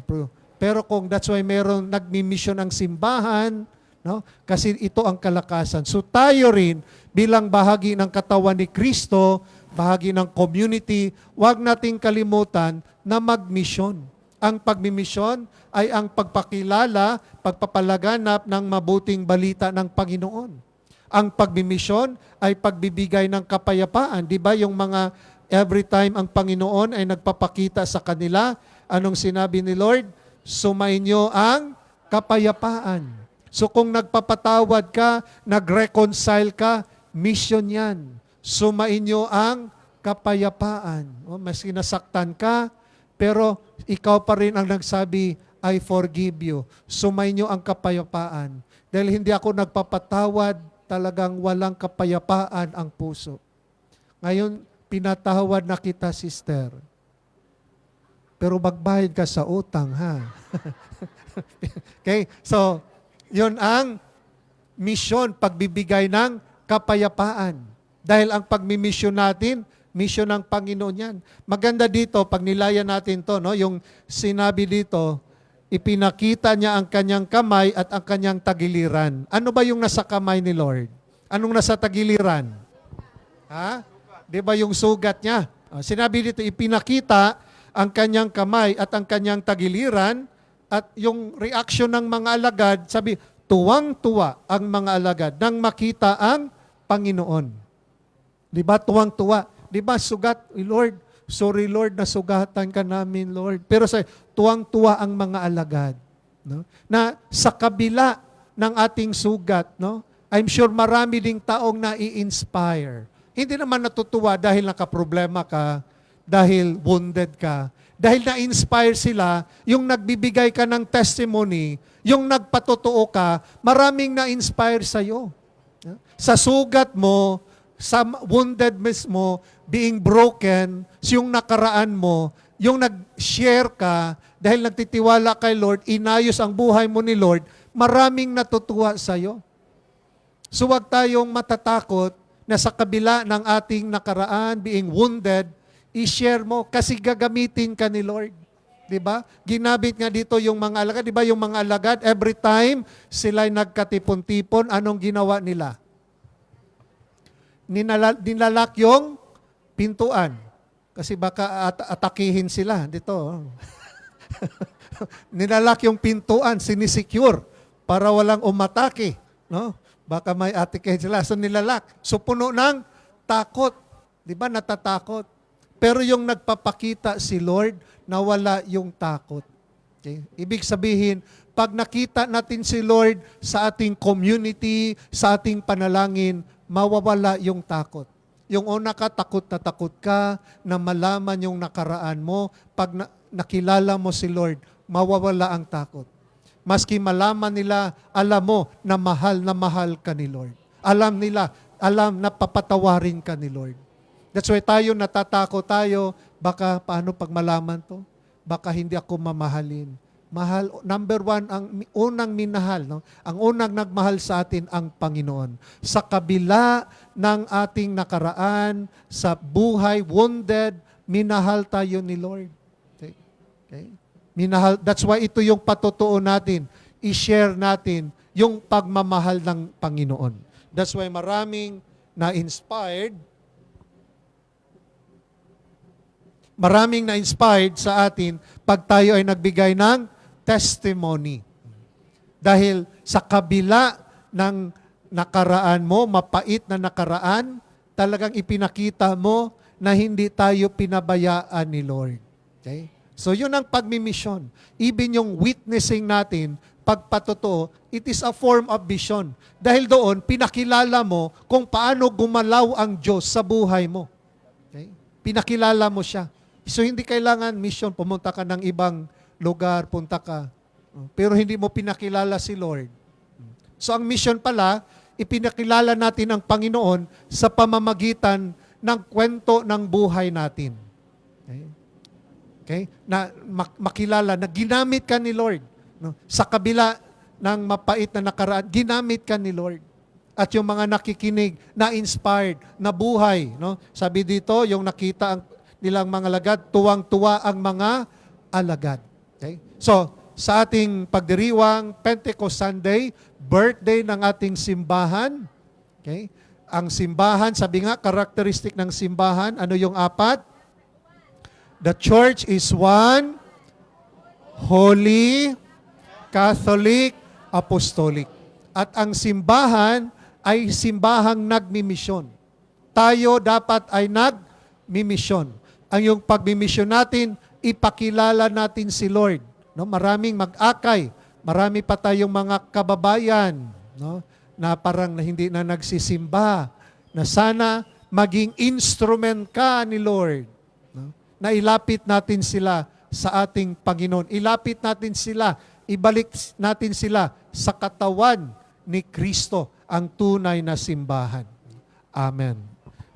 pero kung that's why meron nagmimisyon ang simbahan, no? Kasi ito ang kalakasan. So tayo rin, bilang bahagi ng katawan ni Kristo, bahagi ng community, huwag nating kalimutan na magmisyon. Ang pagmimisyon ay ang pagpakilala, pagpapalaganap ng mabuting balita ng Panginoon. Ang pagmimisyon ay pagbibigay ng kapayapaan. Di ba yung mga every time ang Panginoon ay nagpapakita sa kanila, anong sinabi ni Lord? Sumainyo ang kapayapaan. So kung nagpapatawad ka, nag-reconcile ka, mission yan. Sumainyo ang kapayapaan. O, mas sinasaktan ka, pero ikaw pa rin ang nagsabi, I forgive you. Sumainyo ang kapayapaan. Dahil hindi ako nagpapatawad, talagang walang kapayapaan ang puso. Ngayon, pinatawad na kita, sister. Pero magbayad ka sa utang, ha? Okay? So, yun ang misyon, pagbibigay ng kapayapaan. Dahil ang pagmimisyon natin, misyon ng Panginoon yan. Maganda dito, pag nilaya natin to, no, yung sinabi dito, ipinakita niya ang kanyang kamay at ang kanyang tagiliran. Ano ba yung nasa kamay ni Lord? Anong nasa tagiliran? Ha? Di ba yung sugat niya? Sinabi dito, ipinakita ang kanyang kamay at ang kanyang tagiliran, at yung reaction ng mga alagad, sabi, tuwang-tuwa ang mga alagad nang makita ang Panginoon. Di ba? Tuwang-tuwa. Di ba? Sugat, Lord, sorry Lord, nasugatan ka namin, Lord. Pero sa tuwang-tuwa ang mga alagad. No? Na sa kabila ng ating sugat, no? I'm sure marami ding taong nai-inspire. Hindi naman natutuwa dahil nakaproblema ka, dahil wounded ka, dahil na-inspire sila, yung nagbibigay ka ng testimony, yung nagpatotoo ka, maraming na-inspire sa'yo. Sa sugat mo, sa woundedness mo, being broken, yung nakaraan mo, yung nag-share ka, dahil nagtitiwala kay Lord, inayos ang buhay mo ni Lord, maraming natutuwa sa'yo. So wag tayong matatakot na sa kabila ng ating nakaraan, being wounded, i-share mo kasi gagamitin ka ni Lord. Diba? Ginabit nga dito yung mga alagad. Diba yung mga alagad, every time sila'y nagkatipon-tipon, anong ginawa nila? Dinalak yung pintuan. Kasi baka atakihin sila. Dito. Nilalak yung pintuan, sinisecure para walang umatake. No? Baka may atake sila. So nilalak. So puno ng takot. Di ba? Natatakot. Pero yung nagpapakita si Lord, nawala yung takot. Okay? Ibig sabihin, pag nakita natin si Lord sa ating community, sa ating panalangin, mawawala yung takot. Yung una ka, takot ka na malaman yung nakaraan mo. Pag nakilala mo si Lord, mawawala ang takot. Maski malaman nila, alam mo na mahal ka ni Lord. Alam na papatawarin ka ni Lord. That's why tayo natatakot tayo, baka paano pag malaman to? Baka hindi ako mamahalin. Mahal, number one, ang unang minahal, no? Ang unang nagmahal sa atin ang Panginoon. Sa kabila ng ating nakaraan, sa buhay, wounded, minahal tayo ni Lord. Okay? Minahal, that's why ito yung patutuo natin. I-share natin yung pagmamahal ng Panginoon. That's why maraming na-inspired sa atin pag tayo ay nagbigay ng testimony. Dahil sa kabila ng nakaraan mo, mapait na nakaraan, talagang ipinakita mo na hindi tayo pinabayaan ni Lord. Okay? So yun ang pagmimisyon. Even yung witnessing natin, pagpatotoo, it is a form of vision. Dahil doon, pinakilala mo kung paano gumalaw ang Diyos sa buhay mo. Okay? Pinakilala mo siya. So hindi kailangan mission, pumunta ka ng ibang lugar, punta ka. Pero hindi mo pinakilala si Lord. So ang mission pala, ipinakilala natin ang Panginoon sa pamamagitan ng kwento ng buhay natin. Okay? Na makilala na ginamit ka ni Lord. No? Sa kabila ng mapait na nakaraan, ginamit ka ni Lord. At yung mga nakikinig, na-inspired, na buhay. No? Sabi dito, yung nakita ang nilang mga alagad, tuwang-tuwa ang mga alagad. Okay? So, sa ating pagdiriwang Pentecost Sunday, birthday ng ating simbahan. Okay? Ang simbahan, sabi nga, karakteristik ng simbahan, ano yung apat? The church is one, holy, Catholic, apostolic. At ang simbahan ay simbahang nagmimisyon. Tayo dapat ay nagmimisyon. Ang yung pagmimisyon natin, ipakilala natin si Lord. No? Maraming mag-akay, marami pa tayong mga kababayan, no? Na parang hindi na nagsisimba, na sana maging instrument ka ni Lord. No? Na ilapit natin sila sa ating Panginoon. Ilapit natin sila, ibalik natin sila sa katawan ni Kristo, ang tunay na simbahan. Amen.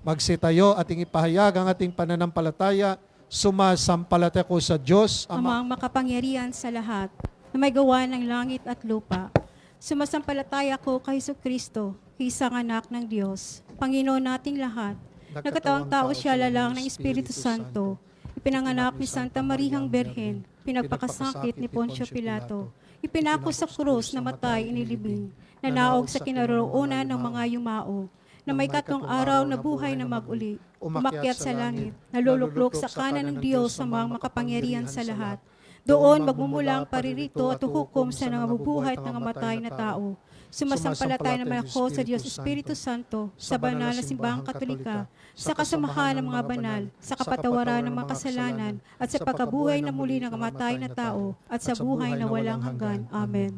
Magsitayo ating ipahayag ang ating pananampalataya. Sumasampalataya ko sa Diyos, Amang makapangyarihan sa lahat, na may gawa ng langit at lupa. Sumasampalataya ko kay Jesucristo, isang anak ng Diyos, Panginoon nating lahat. Nagkatawang tao siya lalang ng Espiritu Santo. Ipinanganak ni Santa Marihang Berhen, pinagpakasakit ni Poncio Pilato. Ipinako sa krus na matay inilibing, nanaog sa kinaroroonan ng mga yumao, na may katong araw na buhay na mag-uli, umakyat sa langit, naluluklok sa kanan ng Diyos sa mga makapangyarihan sa lahat. Doon magmumula ang paririto at hukom sa nangabubuhay at nangamatay na tao. Sumasampalataya naman ako sa Diyos Espiritu Santo, sa banal na simbahang katolika, sa kasamahan ng mga banal, sa kapatawaran ng mga kasalanan, at sa pagkabuhay na muli ng kamatay na tao, at sa buhay na walang hanggan. Amen.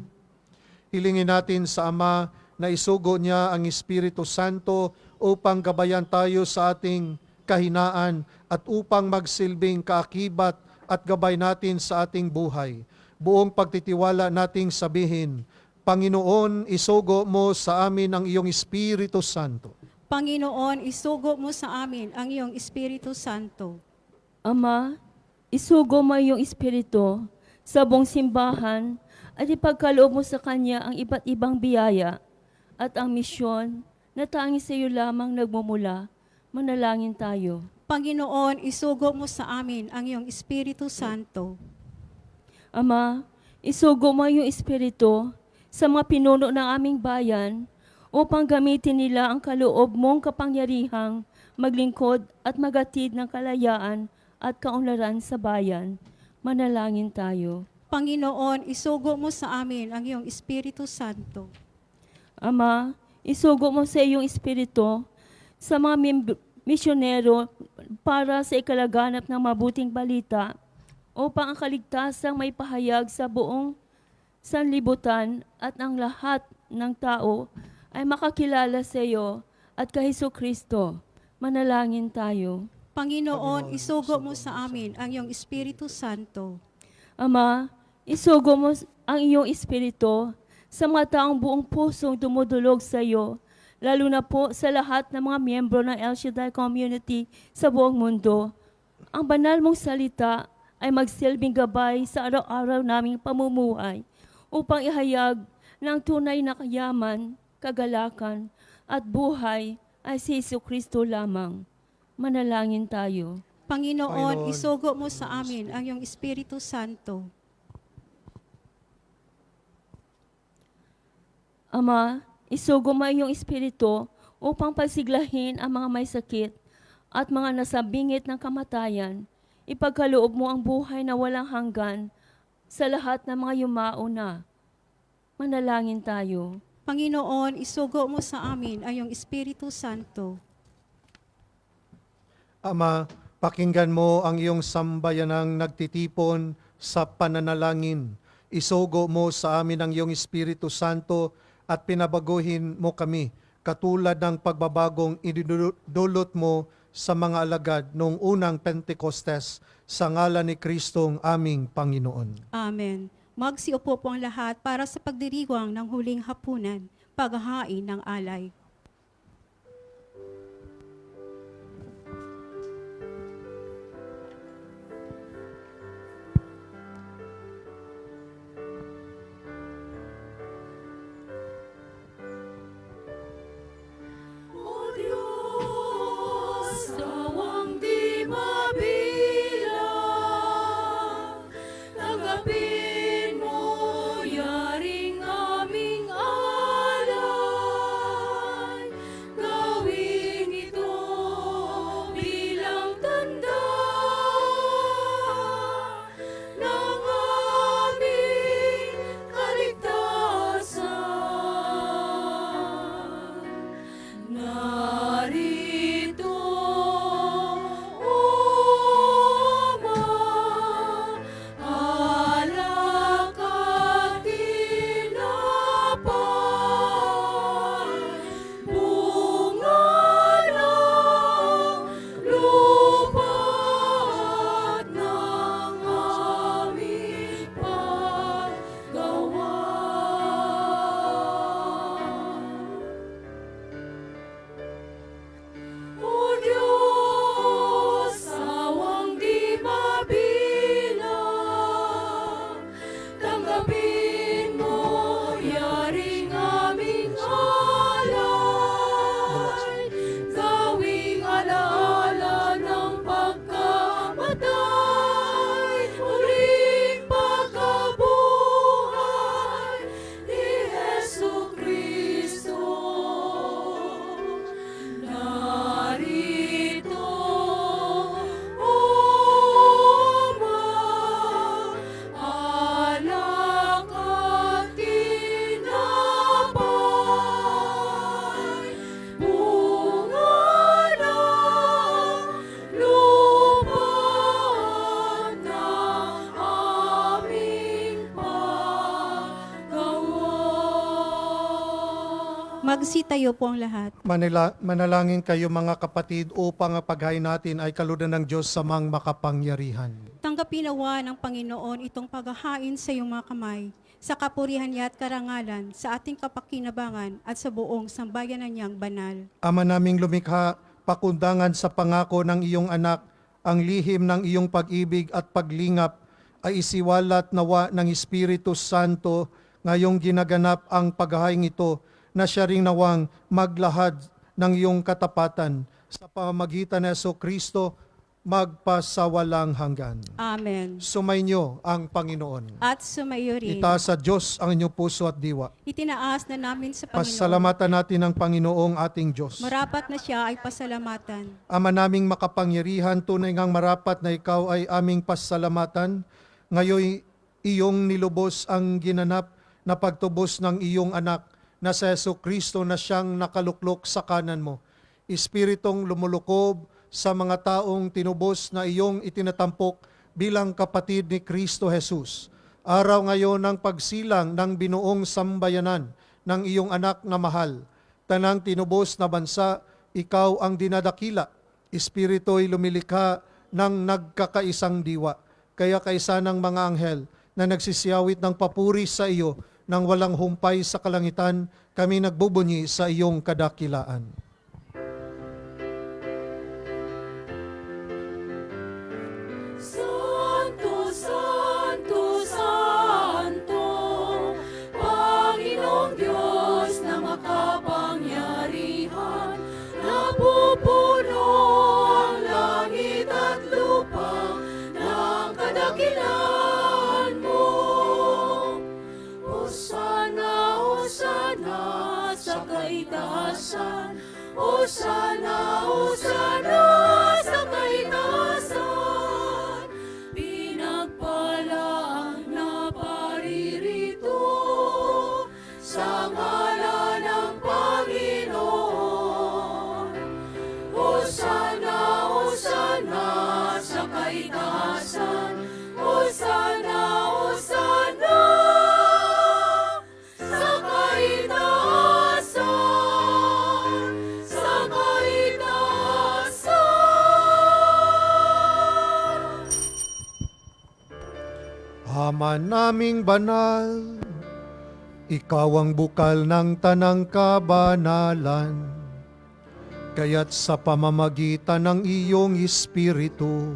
Hilingin natin sa Ama na isugo niya ang Espiritu Santo upang gabayan tayo sa ating kahinaan at upang magsilbing kaakibat at gabay natin sa ating buhay. Buong pagtitiwala nating sabihin, Panginoon, isugo mo sa amin ang iyong Espiritu Santo. Panginoon, isugo mo sa amin ang iyong Espiritu Santo. Ama, isugo mo iyong Espiritu sa buong simbahan at ipagkaloob mo sa Kanya ang iba't ibang biyaya at ang misyon na tanging sa iyo lamang nagmumula. Manalangin tayo. Panginoon, isugo mo sa amin ang iyong Espiritu Santo. Ama, isugo mo iyong Espiritu sa mga pinuno ng aming bayan upang gamitin nila ang kaloob mong kapangyarihang maglingkod at magatid ng kalayaan at kaunlaran sa bayan. Manalangin tayo. Panginoon, isugo mo sa amin ang iyong Espiritu Santo. Ama, isugo mo sa iyong espiritu sa mga misyonero para sa ikalaganap ng mabuting balita upang ang kaligtasang may pahayag sa buong sanlibutan at ang lahat ng tao ay makakilala sa iyo at kay Jesucristo. Manalangin tayo. Panginoon, isugo mo sa amin ang iyong Espiritu Santo. Ama, isugo mo ang iyong espiritu sa mga taong buong pusong dumudulog sa iyo, lalo na po sa lahat ng mga miyembro ng El Shaddai Community sa buong mundo. Ang banal mong salita ay magsilbing gabay sa araw-araw naming pamumuhay upang ihayag ng tunay na kayaman, kagalakan at buhay ay si Jesucristo lamang. Manalangin tayo. Panginoon, Panginoon, isugo mo sa amin ang iyong Espiritu Santo. Ama, isugo mo iyong espiritu upang pasiglahin ang mga may sakit at mga nasabingit ng kamatayan. Ipagkaloob mo ang buhay na walang hanggan sa lahat ng mga yumao na. Manalangin tayo. Panginoon, isugo mo sa amin ang iyong Espiritu Santo. Ama, pakinggan mo ang iyong sambayanang nagtitipon sa pananalangin. Isugo mo sa amin ang iyong Espiritu Santo at pinabaguhin mo kami katulad ng pagbabagong idudulot mo sa mga alagad noong unang Pentecostes sa ngalan ni Kristong aming Panginoon. Amen. Magsiupo po ang lahat para sa pagdiriwang ng huling hapunan, paghahain ng alay. O Diyos, tawang di mabilang, tanggapin mo yaring aming alay, gawin ito bilang tanda ng aming kaligtasan. Narito, O Ama, alak at tinapay, bunga ng lupa at ng aming paggawa. O Diyos, sawang di mabilang, tanggapin mo yaring aming alay, gawing alaala ng pagkamatay, muling pagkabuhay ni Jesucristo. Narito, O Ama, alak at tinapay, bunga ng lupa at ng aming paggawa. Magsitayo po ang lahat. Manalangin kayo mga kapatid upang ang paghain natin ay kalunan ng Diyos sa mang makapangyarihan. Tanggapin nawa ng Panginoon itong paghahain sa iyong mga kamay, sa kapurihan niya at karangalan, sa ating kapakinabangan at sa buong sambayanan niyang banal. Ama naming lumikha, pakundangan sa pangako ng iyong anak, ang lihim ng iyong pag-ibig at paglingap ay isiwalat nawa ng Espiritu Santo ngayong ginaganap ang paghahaing ito na siya ring nawang maglahad ng iyong katapatan sa pamamagitan ni Jesucristo magpasawalang hanggan. Amen. Sumainyo ang Panginoon. At sumayo rin. Itaas sa Diyos ang inyong puso at diwa. Itinaas na namin sa Panginoon. Pasalamatan natin ang Panginoong ating Diyos. Marapat na siya ay pasalamatan. Ama naming makapangyarihan, tunay ngang marapat na ikaw ay aming pasalamatan. Ngayon iyong nilubos ang ginanap na pagtubos ng iyong anak na si Jesucristo na siyang nakaluklok sa kanan mo. Espiritong lumulukob sa mga taong tinubos na iyong itinatampok bilang kapatid ni Kristo Jesus. Araw ngayon ng pagsilang ng binuong sambayanan ng iyong anak na mahal. Tanang tinubos na bansa, ikaw ang dinadakila. Espirito'y lumilikha ng nagkakaisang diwa. Kaya kaisa ng mga anghel na nagsisiyawit ng papuri sa iyo nang walang humpay sa kalangitan, kami nagbubunyi sa iyong kadakilaan. Santo, Santo, Santo, Panginoong Diyos na makapangyarihan, napupuno ang langit at lupa ng kadakilaan mo. Hosana, Hosana sa kaitaasan, Hosana, Hosana sa kaitaasan. Pinagpala ang naparirito sa ngalan ng Panginoon. Hosana, Hosana sa kaitaasan, Hosana, Hosana sa kaitaasan, sa kaitaasan. Ama naming banal, ikaw ang bukal ng tanang kabanalan. Kaya't sa pamamagitan ng iyong Espiritu,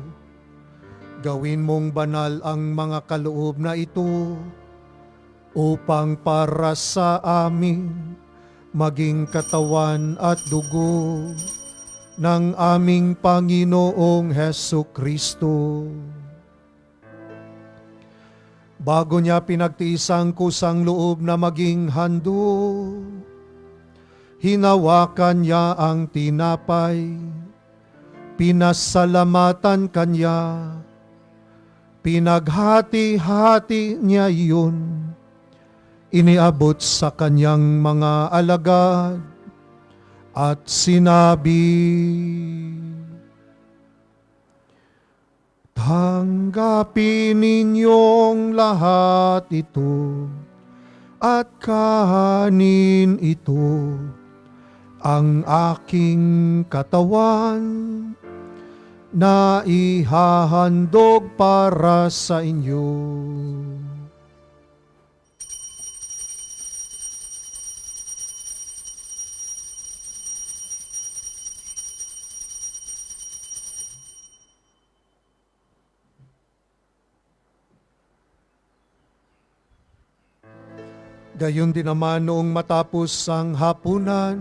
gawin mong banal ang mga kaloob na ito upang para sa amin maging katawan at dugo ng aming Panginoong Hesukristo. Bago niya pinagtiis ang kusang loob na maging handog, hinawakan niya ang tinapay, pinasalamatan kanya, pinaghati-hati niya iyon, iniabot sa kanyang mga alagad at sinabi, tanggapin ninyong lahat ito at kahanin ito, ang aking katawan na ihahandog para sa inyo. Gayon din naman noong matapos ang hapunan,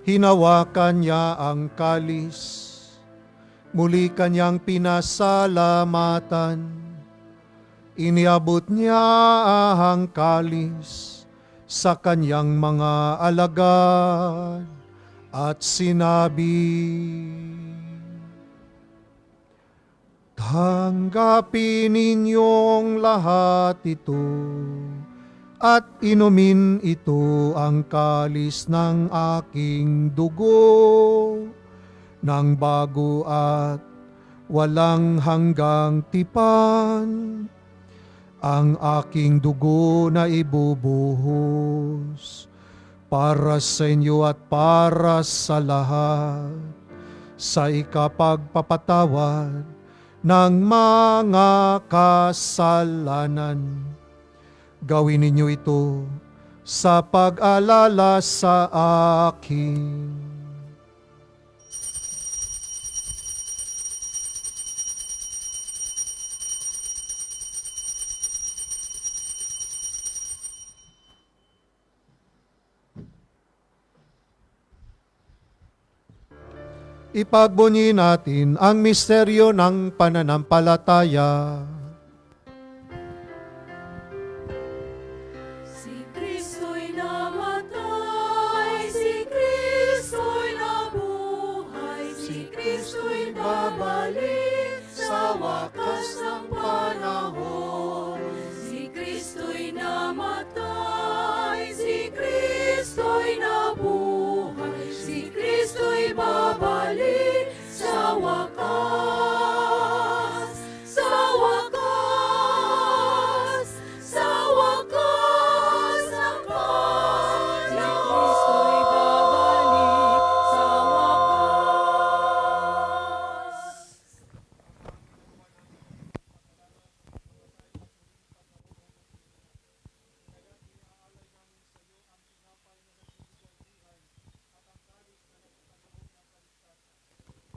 hinawakan niya ang kalis, muli kanyang pinasalamatan, iniabot niya ang kalis sa kanyang mga alagad at sinabi, tanggapin ninyong lahat ito at inumin ito ang kalis ng aking dugo, ng bago at walang hanggang tipan, ang aking dugo na ibubuhos para sa inyo at para sa lahat, sa ikapagpapatawad ng mga kasalanan. Gawin ninyo ito sa pag-alala sa akin. Ipagbunyi natin ang misteryo ng pananampalataya. Si Kristo'y namatay, si Kristo'y nabuhay, si Kristo'y babalik sa wakas ng panahon.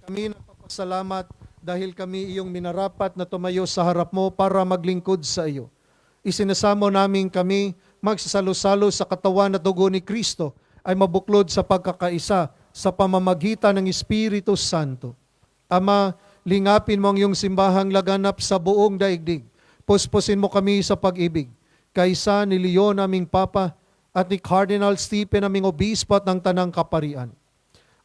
Kami nagpapasalamat dahil kami iyong minarapat na tumayo sa harap mo para maglingkod sa iyo. Isinasamo namin kami magsasalo-salo sa katawan at dugo ni Kristo ay mabuklod sa pagkakaisa sa pamamagitan ng Espiritu Santo. Ama, lingapin mo ang iyong simbahang laganap sa buong daigdig. Puspusin mo kami sa pag-ibig. Kaysa ni Leon aming Papa at ni Cardinal Stephen aming Obispo at ng Tanang Kaparian.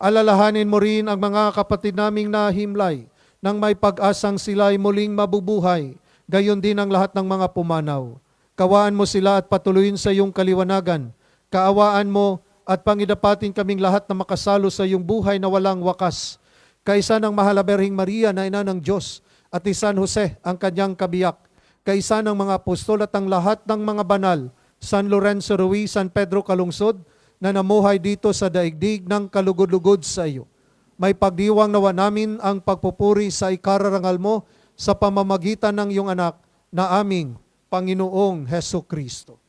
Alalahanin mo rin ang mga kapatid naming nahimlay nang may pag-asang sila'y muling mabubuhay, gayon din ang lahat ng mga pumanaw. Kawaan mo sila at patuloyin sa iyong kaliwanagan. Kaawaan mo at pangidapatin kaming lahat na makasalo sa iyong buhay na walang wakas. Kaisa ng Mahal na Berhing Maria na ina ng Diyos at ni San Jose ang kanyang kabiyak. Kaisa ng mga apostol at ang lahat ng mga banal, San Lorenzo Ruiz, San Pedro Calungsod, na namuhay dito sa daigdig ng kalugod-lugod sa iyo. May pagdiwang nawa namin ang pagpupuri sa ikararangal mo sa pamamagitan ng iyong anak na aming Panginoong Heso Kristo.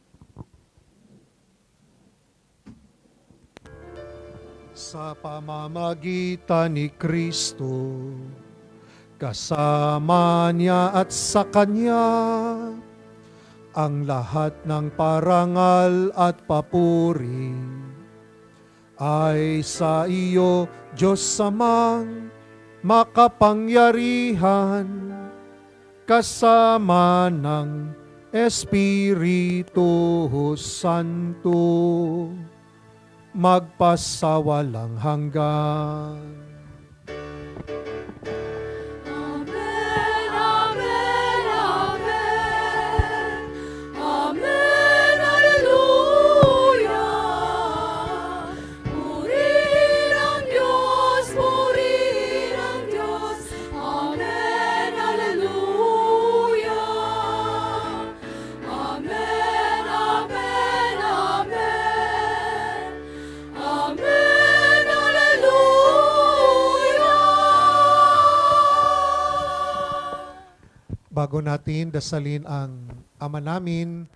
Sa pamamagitan ni Kristo, kasama niya at sa Kanya, ang lahat ng parangal at papuri ay sa iyo, Diyos Amang makapangyarihan, kasama ng Espiritu Santo, magpasawalang hanggan. Amen, amen, amen. Amen, hallelujah. Purihin ang Diyos, purihin ang Diyos. Amen, hallelujah. Amen, amen, amen. Amen, hallelujah. Bago natin dasalin ang Ama namin,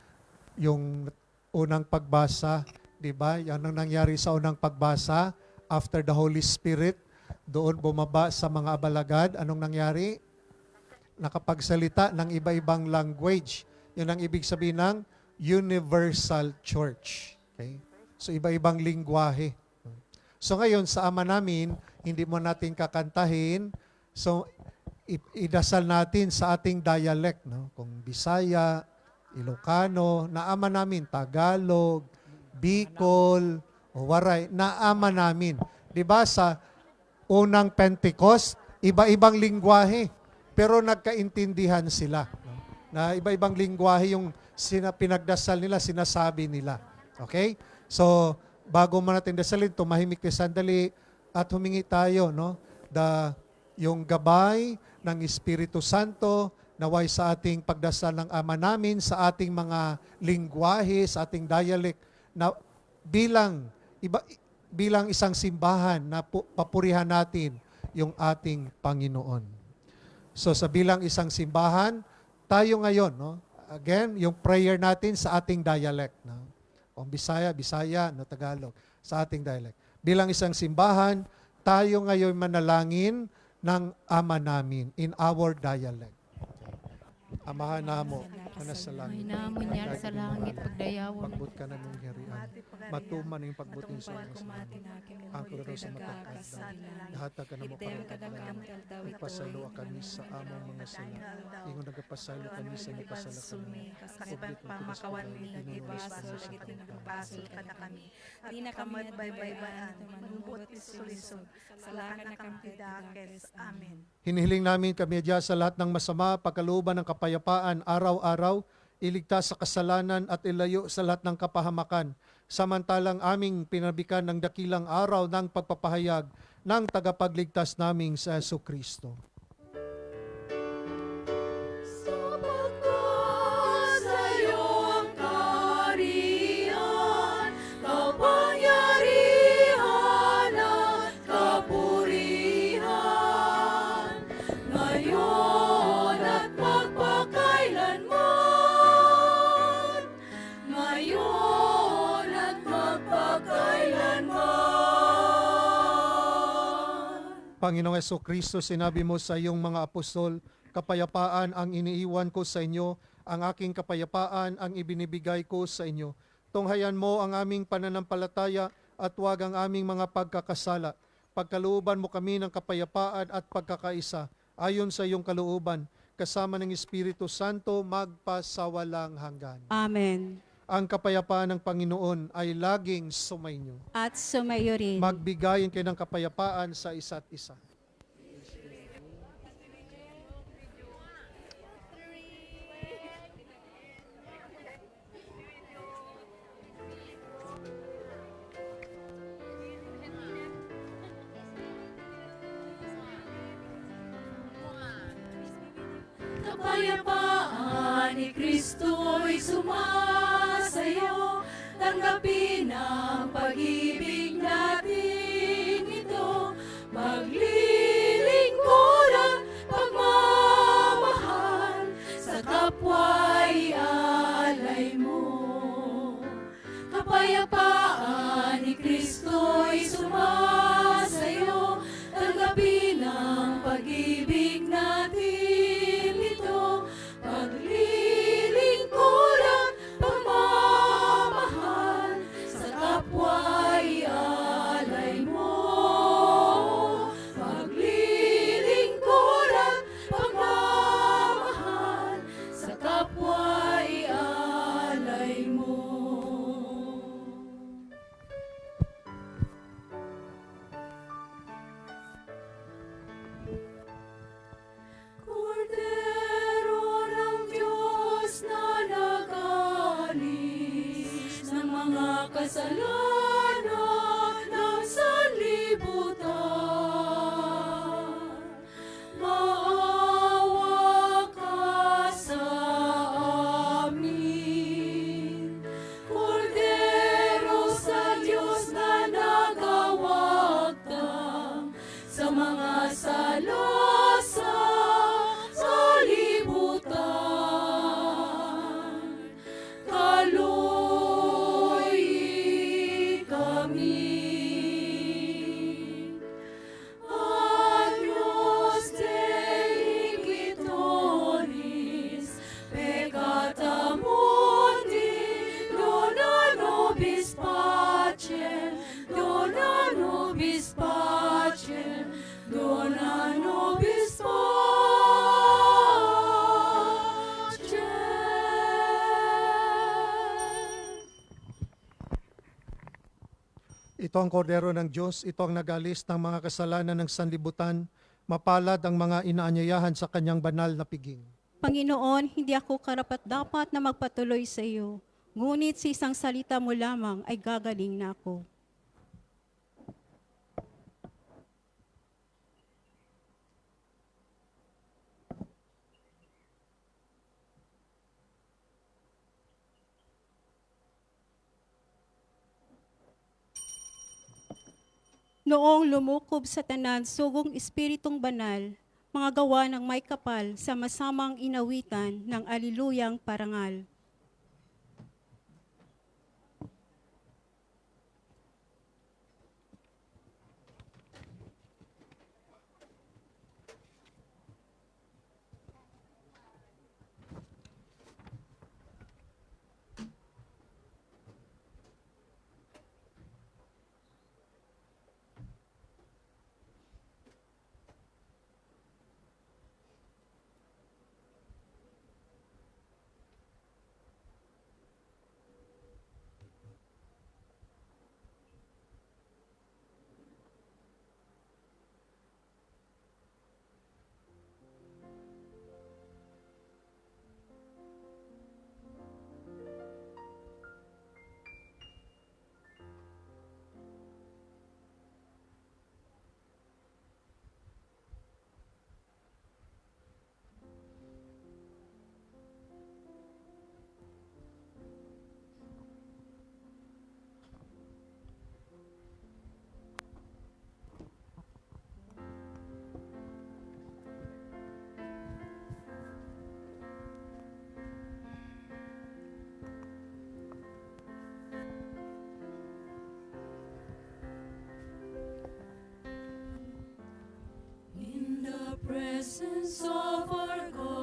yung unang pagbasa, di ba? Yan ang nangyari sa unang pagbasa after the Holy Spirit. Doon bumaba sa mga abalagad. Anong nangyari? Nakapagsalita ng iba-ibang language. Yun ang ibig sabihin ng Universal Church. Okay? So iba-ibang lingwahe. So ngayon sa Ama namin, hindi mo natin kakantahin. So idasal natin sa ating dialect, no? Kung Bisaya, Ilocano, na Ama namin, Tagalog, Bicol, o Waray, na Ama namin. Di ba sa unang Pentecost, iba-ibang lingwahe, pero nagkaintindihan sila. No? Na iba-ibang lingwahe yung pinagdasal nila, sinasabi nila. Okay? So, bago mo natin dasalin, tumahimik tayo sandali at humingi tayo, no? Yung gabay ng Espiritu Santo, naway sa ating pagdasal ng Ama namin, sa ating mga lingwahe, sa ating dialect, na bilang isang simbahan na papurihan natin yung ating Panginoon. So sa bilang isang simbahan, tayo ngayon, no? Again, yung prayer natin sa ating dialect. No? Kung Bisaya, no, Tagalog, sa ating dialect. Bilang isang simbahan, tayo ngayon manalangin ng Ama namin in our dialect. Amahan namo, na sa langit. Namo niya sa langit, pagdayawon. Pagbut ka na mong harian. Matuman ang pagbutin sa mga salamat. Ang kularo sa matakasdan. Lahat ka na mo parang Pagpasalo kami sa among mga sala. Ingon nagapasalo kami sa mga pasala kami. Kublit mo pamakawan ni Ibaso, lagit din nagapasol ka na kami. Di na kami baybayan, manubot isulisod. Salakan na kami tidakes. Amen. Hinihiling namin kami diya sa lahat ng masama, pagkalooban ng kapayapaan, araw-araw, iligtas sa kasalanan at ilayo sa lahat ng kapahamakan. Samantalang aming pinabikan ng dakilang araw ng pagpapahayag ng tagapagligtas naming sa Jesucristo. Sapagkat sa'yo ang kaharian, kapangyarihan at kapurihan, ngayon at magpakailanman. Ngayon at magpakailanman. Panginoong Kristo, sinabi mo sa iyong mga apostol, kapayapaan ang iniiwan ko sa inyo, ang aking kapayapaan ang ibinibigay ko sa inyo. Tunghayan mo ang aming pananampalataya at huwag ang aming mga pagkakasala. Pagkalooban mo kami ng kapayapaan at pagkakaisa, ayon sa iyong kalooban, kasama ng Espiritu Santo, magpasawalang hanggan. Amen. Ang kapayapaan ng Panginoon ay laging sumainyo. At sumayo rin. Magbigayin kayo ng kapayapaan sa isa't isa. Kapayapaan ni Kristo'y sumasayo, tanggapin ang pag-ibig natin ito, maglilingkuran, pagmamahal, sa kapwa'y alay mo. Kapayapaan ni Kristo'y sumasayo, tanggapin ang pag-ibig natin ito, paglilingkuran, pagmamahal, sa kapwa'y alay mo. Paglilingkuran, pagmamahal, sa kapwa'y alay mo. Kordero ng Diyos na nag-alis ng mga kasalanan ng sanlibutan, maawa ka sa amin. Kordero sa Diyos na nagawagtang sa mga sala sa libutan, kaluoy kami. Agnus Dei Victoris, peccata mundi, dona nobis pacem, dona nobis pacem, dona nobis pacem. Ito ang kordero ng Diyos, ito ang nagalis ng mga kasalanan ng sanlibutan, mapalad ang mga inaanyayahan sa kanyang banal na piging. Panginoon, hindi ako karapat-dapat na magpatuloy sa iyo. Ngunit sa isang salita mo lamang ay gagaling na ako. Noong lumukob sa tanan sugong espiritong banal, mga gawa ng may kapal sa masamang inawitan ng aliluyang parangal. presence of our God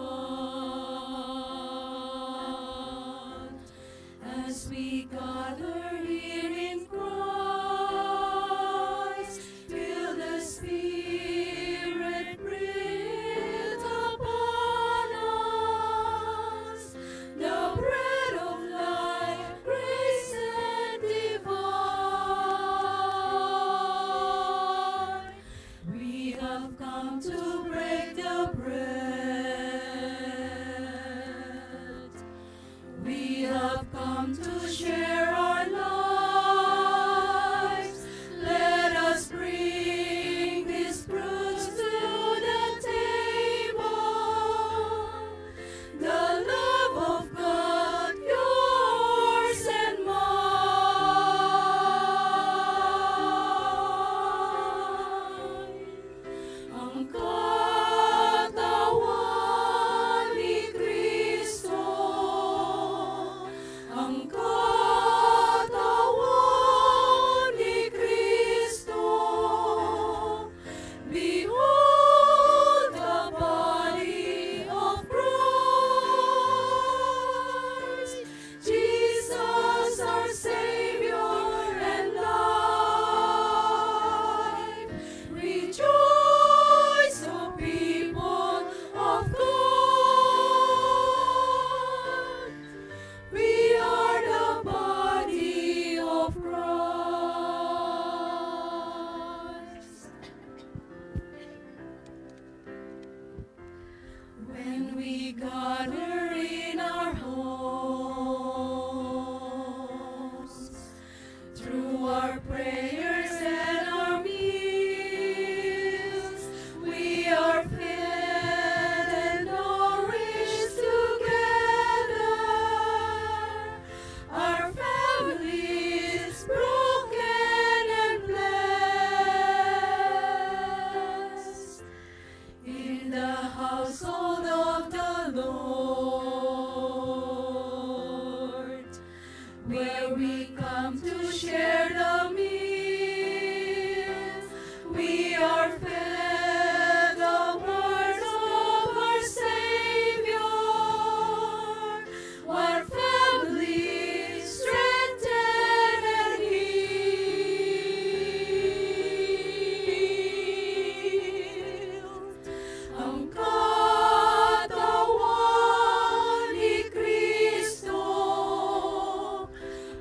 as we gather here in Christ. Feel the Spirit breathe upon us, the bread of life, grace and divine. We have come to break the bread. We have come to share our lives. Let us bring these fruits to the table. The love of God, yours and mine. Ang katawan ni Kristo, ang katawan ni Kristo. Behold the body of Christ, Jesus our Savior and life. Rejoice, O people of God. We are the body of Christ. When we gather in our homes, through our prayers and our meals, we are fed and nourished together. Our families broken and blessed. In the household of the Lord, where we come to share the meal, we are fed the words of our Savior. Our families strengthened and healed. Ang katawan ni Kristo,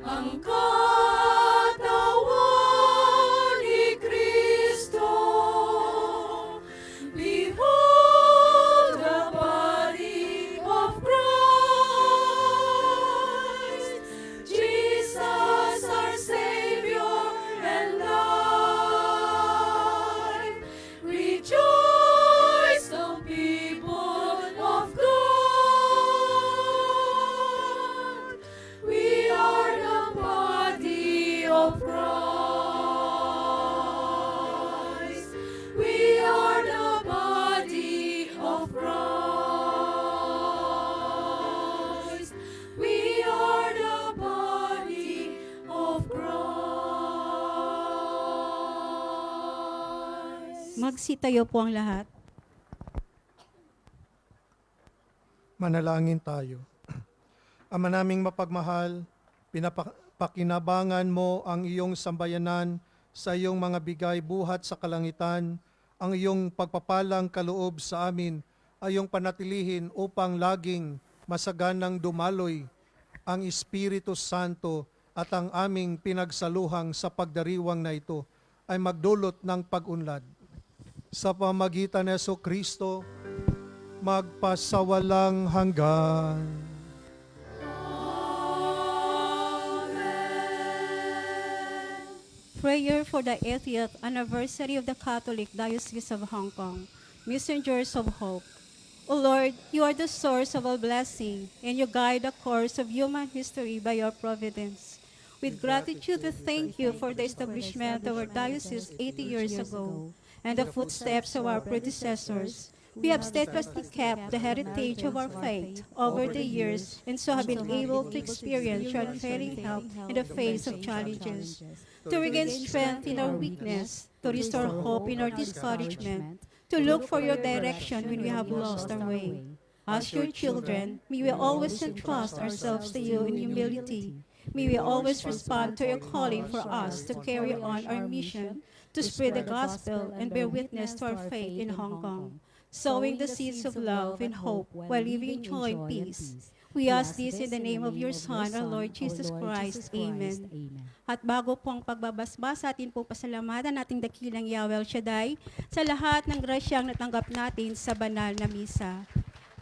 ang katawan ni Kristo. Behold the body of Christ, Jesus our Savior and life. Rejoice, O people of God. We are the body of Christ. We are the body of Christ. We are the body of Christ. Magsitayo po ang lahat. Manalangin tayo. Ama naming mapagmahal, pinapakinabangan mo ang iyong sambayanan sa iyong mga bigay buhat sa kalangitan, ang iyong pagpapalang kaloob sa amin ay iyong panatilihin upang laging masaganang dumaloy ang Espiritu Santo at ang aming pinagsaluhang sa pagdariwang na ito ay magdulot ng pag-unlad. Sa pamagitan ni Jesucristo, magpasawalang hanggan. Prayer for the 80th anniversary of the Catholic Diocese of Hong Kong. Messengers of Hope. O Lord, you are the source of all blessing, and you guide the course of human history by your providence. With gratitude, we thank you for the establishment of our diocese 80 years ago, and the footsteps of our predecessors. We have steadfastly kept the heritage of our faith over the years, and so have been able to experience your unfailing help in the face of challenges, to regain strength in our weakness, to restore hope in our discouragement, to look for your direction when we have lost our way. As your children, may we always entrust ourselves to you in humility. May we always respond to your calling for us to carry on our mission to spread the gospel and bear witness to our faith in Hong Kong, sowing the seeds of love and hope while living in joy and peace. We ask this in the name of your Son, our Lord Jesus Christ. Amen. At bago po ang pagbabasbas, atin po pasalamatan nating dakilang Yahweh El Shaddai sa lahat ng grasyang natanggap natin sa banal na misa.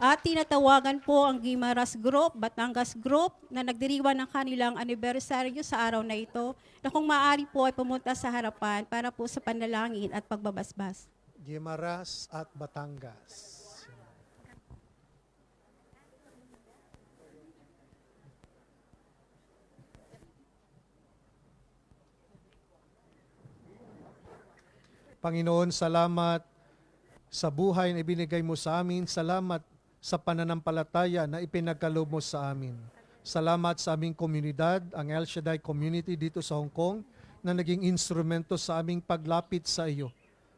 At tinatawagan po ang Guimaras Group, Batangas Group, na nagdiriwang ng kanilang anibersaryo sa araw na ito, na kung maaari po ay pumunta sa harapan para po sa panalangin at pagbabasbas. Guimaras at Batangas. Panginoon, salamat sa buhay na ibinigay mo sa amin. Salamat sa pananampalataya na ipinagkaloob mo sa amin. Salamat sa aming komunidad, ang El Shaddai Community dito sa Hong Kong, na naging instrumento sa aming paglapit sa iyo.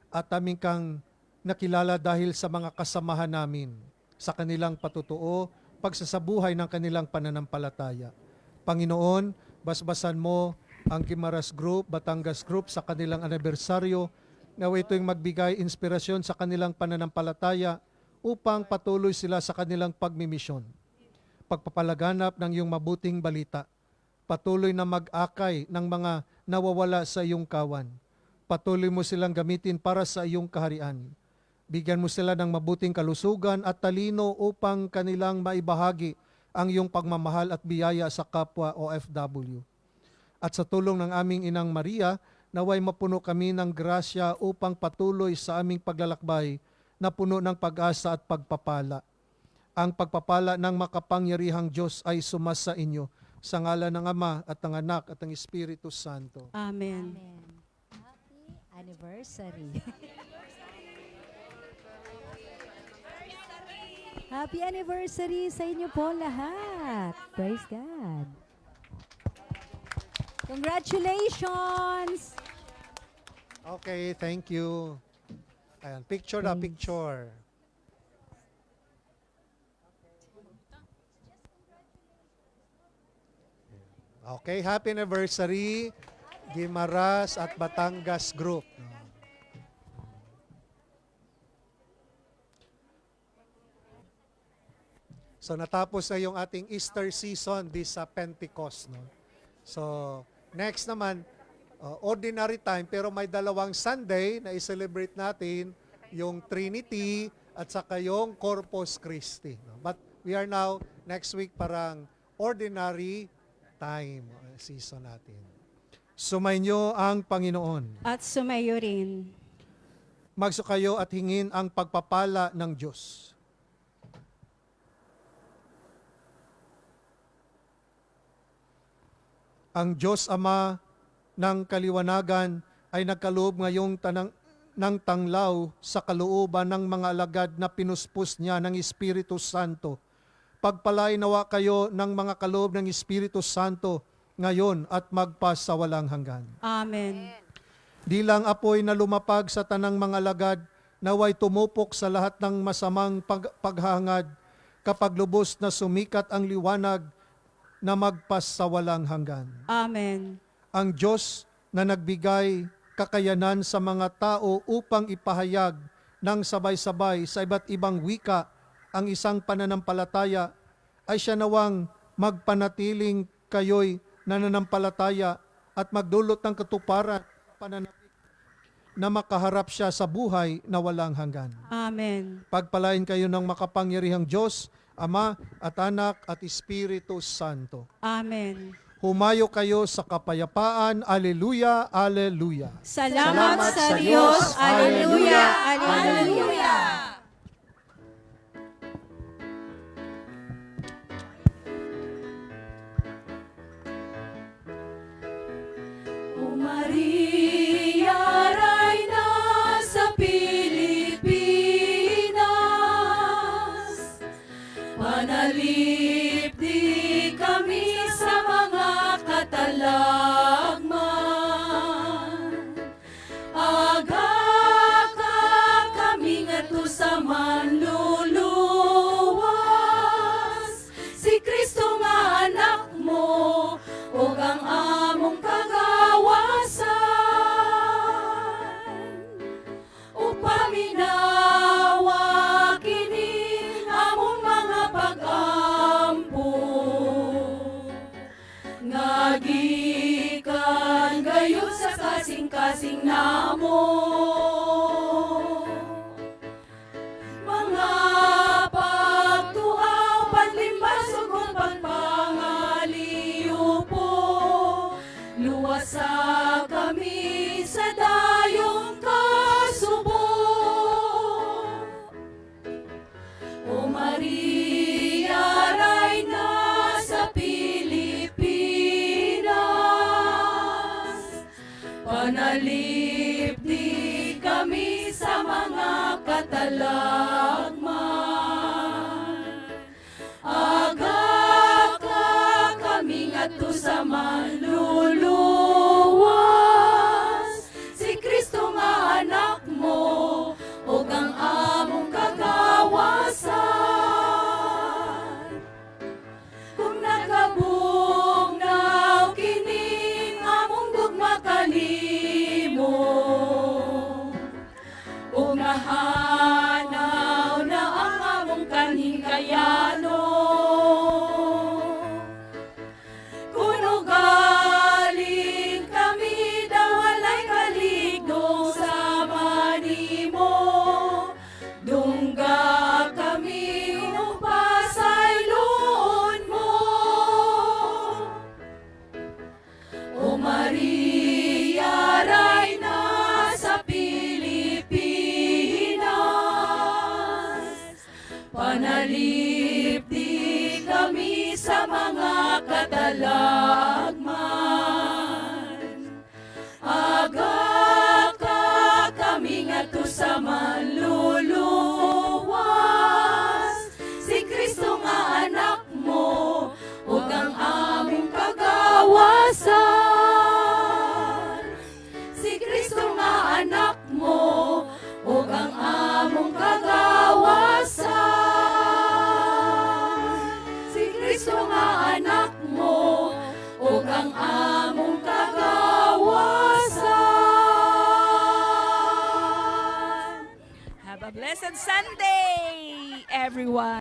At aming kang nakilala dahil sa mga kasamahan namin, sa kanilang patutuo, pagsasabuhay ng kanilang pananampalataya. Panginoon, basbasan mo ang Guimaras Group, Batangas Group sa kanilang anibersaryo, na ito'y magbigay inspirasyon sa kanilang pananampalataya upang patuloy sila sa kanilang pagmimisyon. Pagpapalaganap ng iyong mabuting balita. Patuloy na mag-akay ng mga nawawala sa iyong kawan. Patuloy mo silang gamitin para sa iyong kaharian. Bigyan mo sila ng mabuting kalusugan at talino upang kanilang maibahagi ang iyong pagmamahal at biyaya sa kapwa OFW. At sa tulong ng aming Inang Maria, naway mapuno kami ng grasya upang patuloy sa aming paglalakbay na puno ng pag-asa at pagpapala. Ang pagpapala ng makapangyarihang Diyos ay sumasa inyo sa ngalan ng Ama at ng Anak at ng Espiritu Santo. Amen. Happy anniversary. Happy anniversary sa inyo po lahat. Praise God. Congratulations! Okay, thank you. Ayan, picture na, picture. Okay, happy anniversary, Guimaras at Batangas Group. So natapos na yung ating Easter season this Pentecost. No? So next naman, ordinary time pero may dalawang Sunday na i-celebrate natin yung Trinity at saka yung Corpus Christi. No? But we are now, next week parang ordinary time season natin. Sumainyo ang Panginoon. At sumayo rin. Magsukayo at hingin ang pagpapala ng Diyos. Ang Diyos Ama ng kaliwanagan ay nagkaloob ngayong ng tanglaw sa kalooban ng mga alagad na pinuspos niya ng Espiritu Santo. Pagpalain nawa kayo ng mga kaloob ng Espiritu Santo ngayon at magpasawalang hanggan. Amen. Di lang apoy na lumapag sa tanang mga alagad, naway tumupok sa lahat ng masamang paghangad kapag lubos na sumikat ang liwanag na magpasawalang hanggan. Amen. Ang Diyos na nagbigay kakayanan sa mga tao upang ipahayag ng sabay-sabay sa iba't ibang wika ang isang pananampalataya, ay siya nawang magpanatiling kayo'y nananampalataya at magdulot ng katuparan na makaharap siya sa buhay na walang hanggan. Amen. Pagpalain kayo ng makapangyarihang Diyos, Ama at Anak at Espiritu Santo. Amen. Humayo kayo sa kapayapaan. Aleluya, aleluya. Salamat sa Diyos. Aleluya, aleluya. O Maria, Reyna sa Pilipinas, manalip di kami sa mga katalagman. Aga ka kaming Magikan gayon sa kasing-kasing namo. Mga pagtuaw, panlimbas ug pagpangaliw po. Luwasa kami sa dayong kasubo. O Maria, Reyna sa Pilipinas, panalipdi kami sa mga katalagman. Aga ka kami ngadto sa manluluwas, si Kristo nga anak mo, ug ang among kagawasan. Kung nakabugnaw kining among gugma kanimo, ug nahanaw na ang among kanhing kayano. Kuno galing kami daw walay kaligdong sa manimo. Dungga kami upasay luon mo. O Maria, Reyna sa Pilipinas, panalipdi kami sa mga katalagman. Aga ka kami ngadto sa manluluwas, si Kristo nga anak mo, ug ang among kagawasan. Si Kristo nga anak mo, ug ang among kagawasan. Si Kristo nga anak mo, ug ang among kagawasan. Have a blessed Sunday, everyone.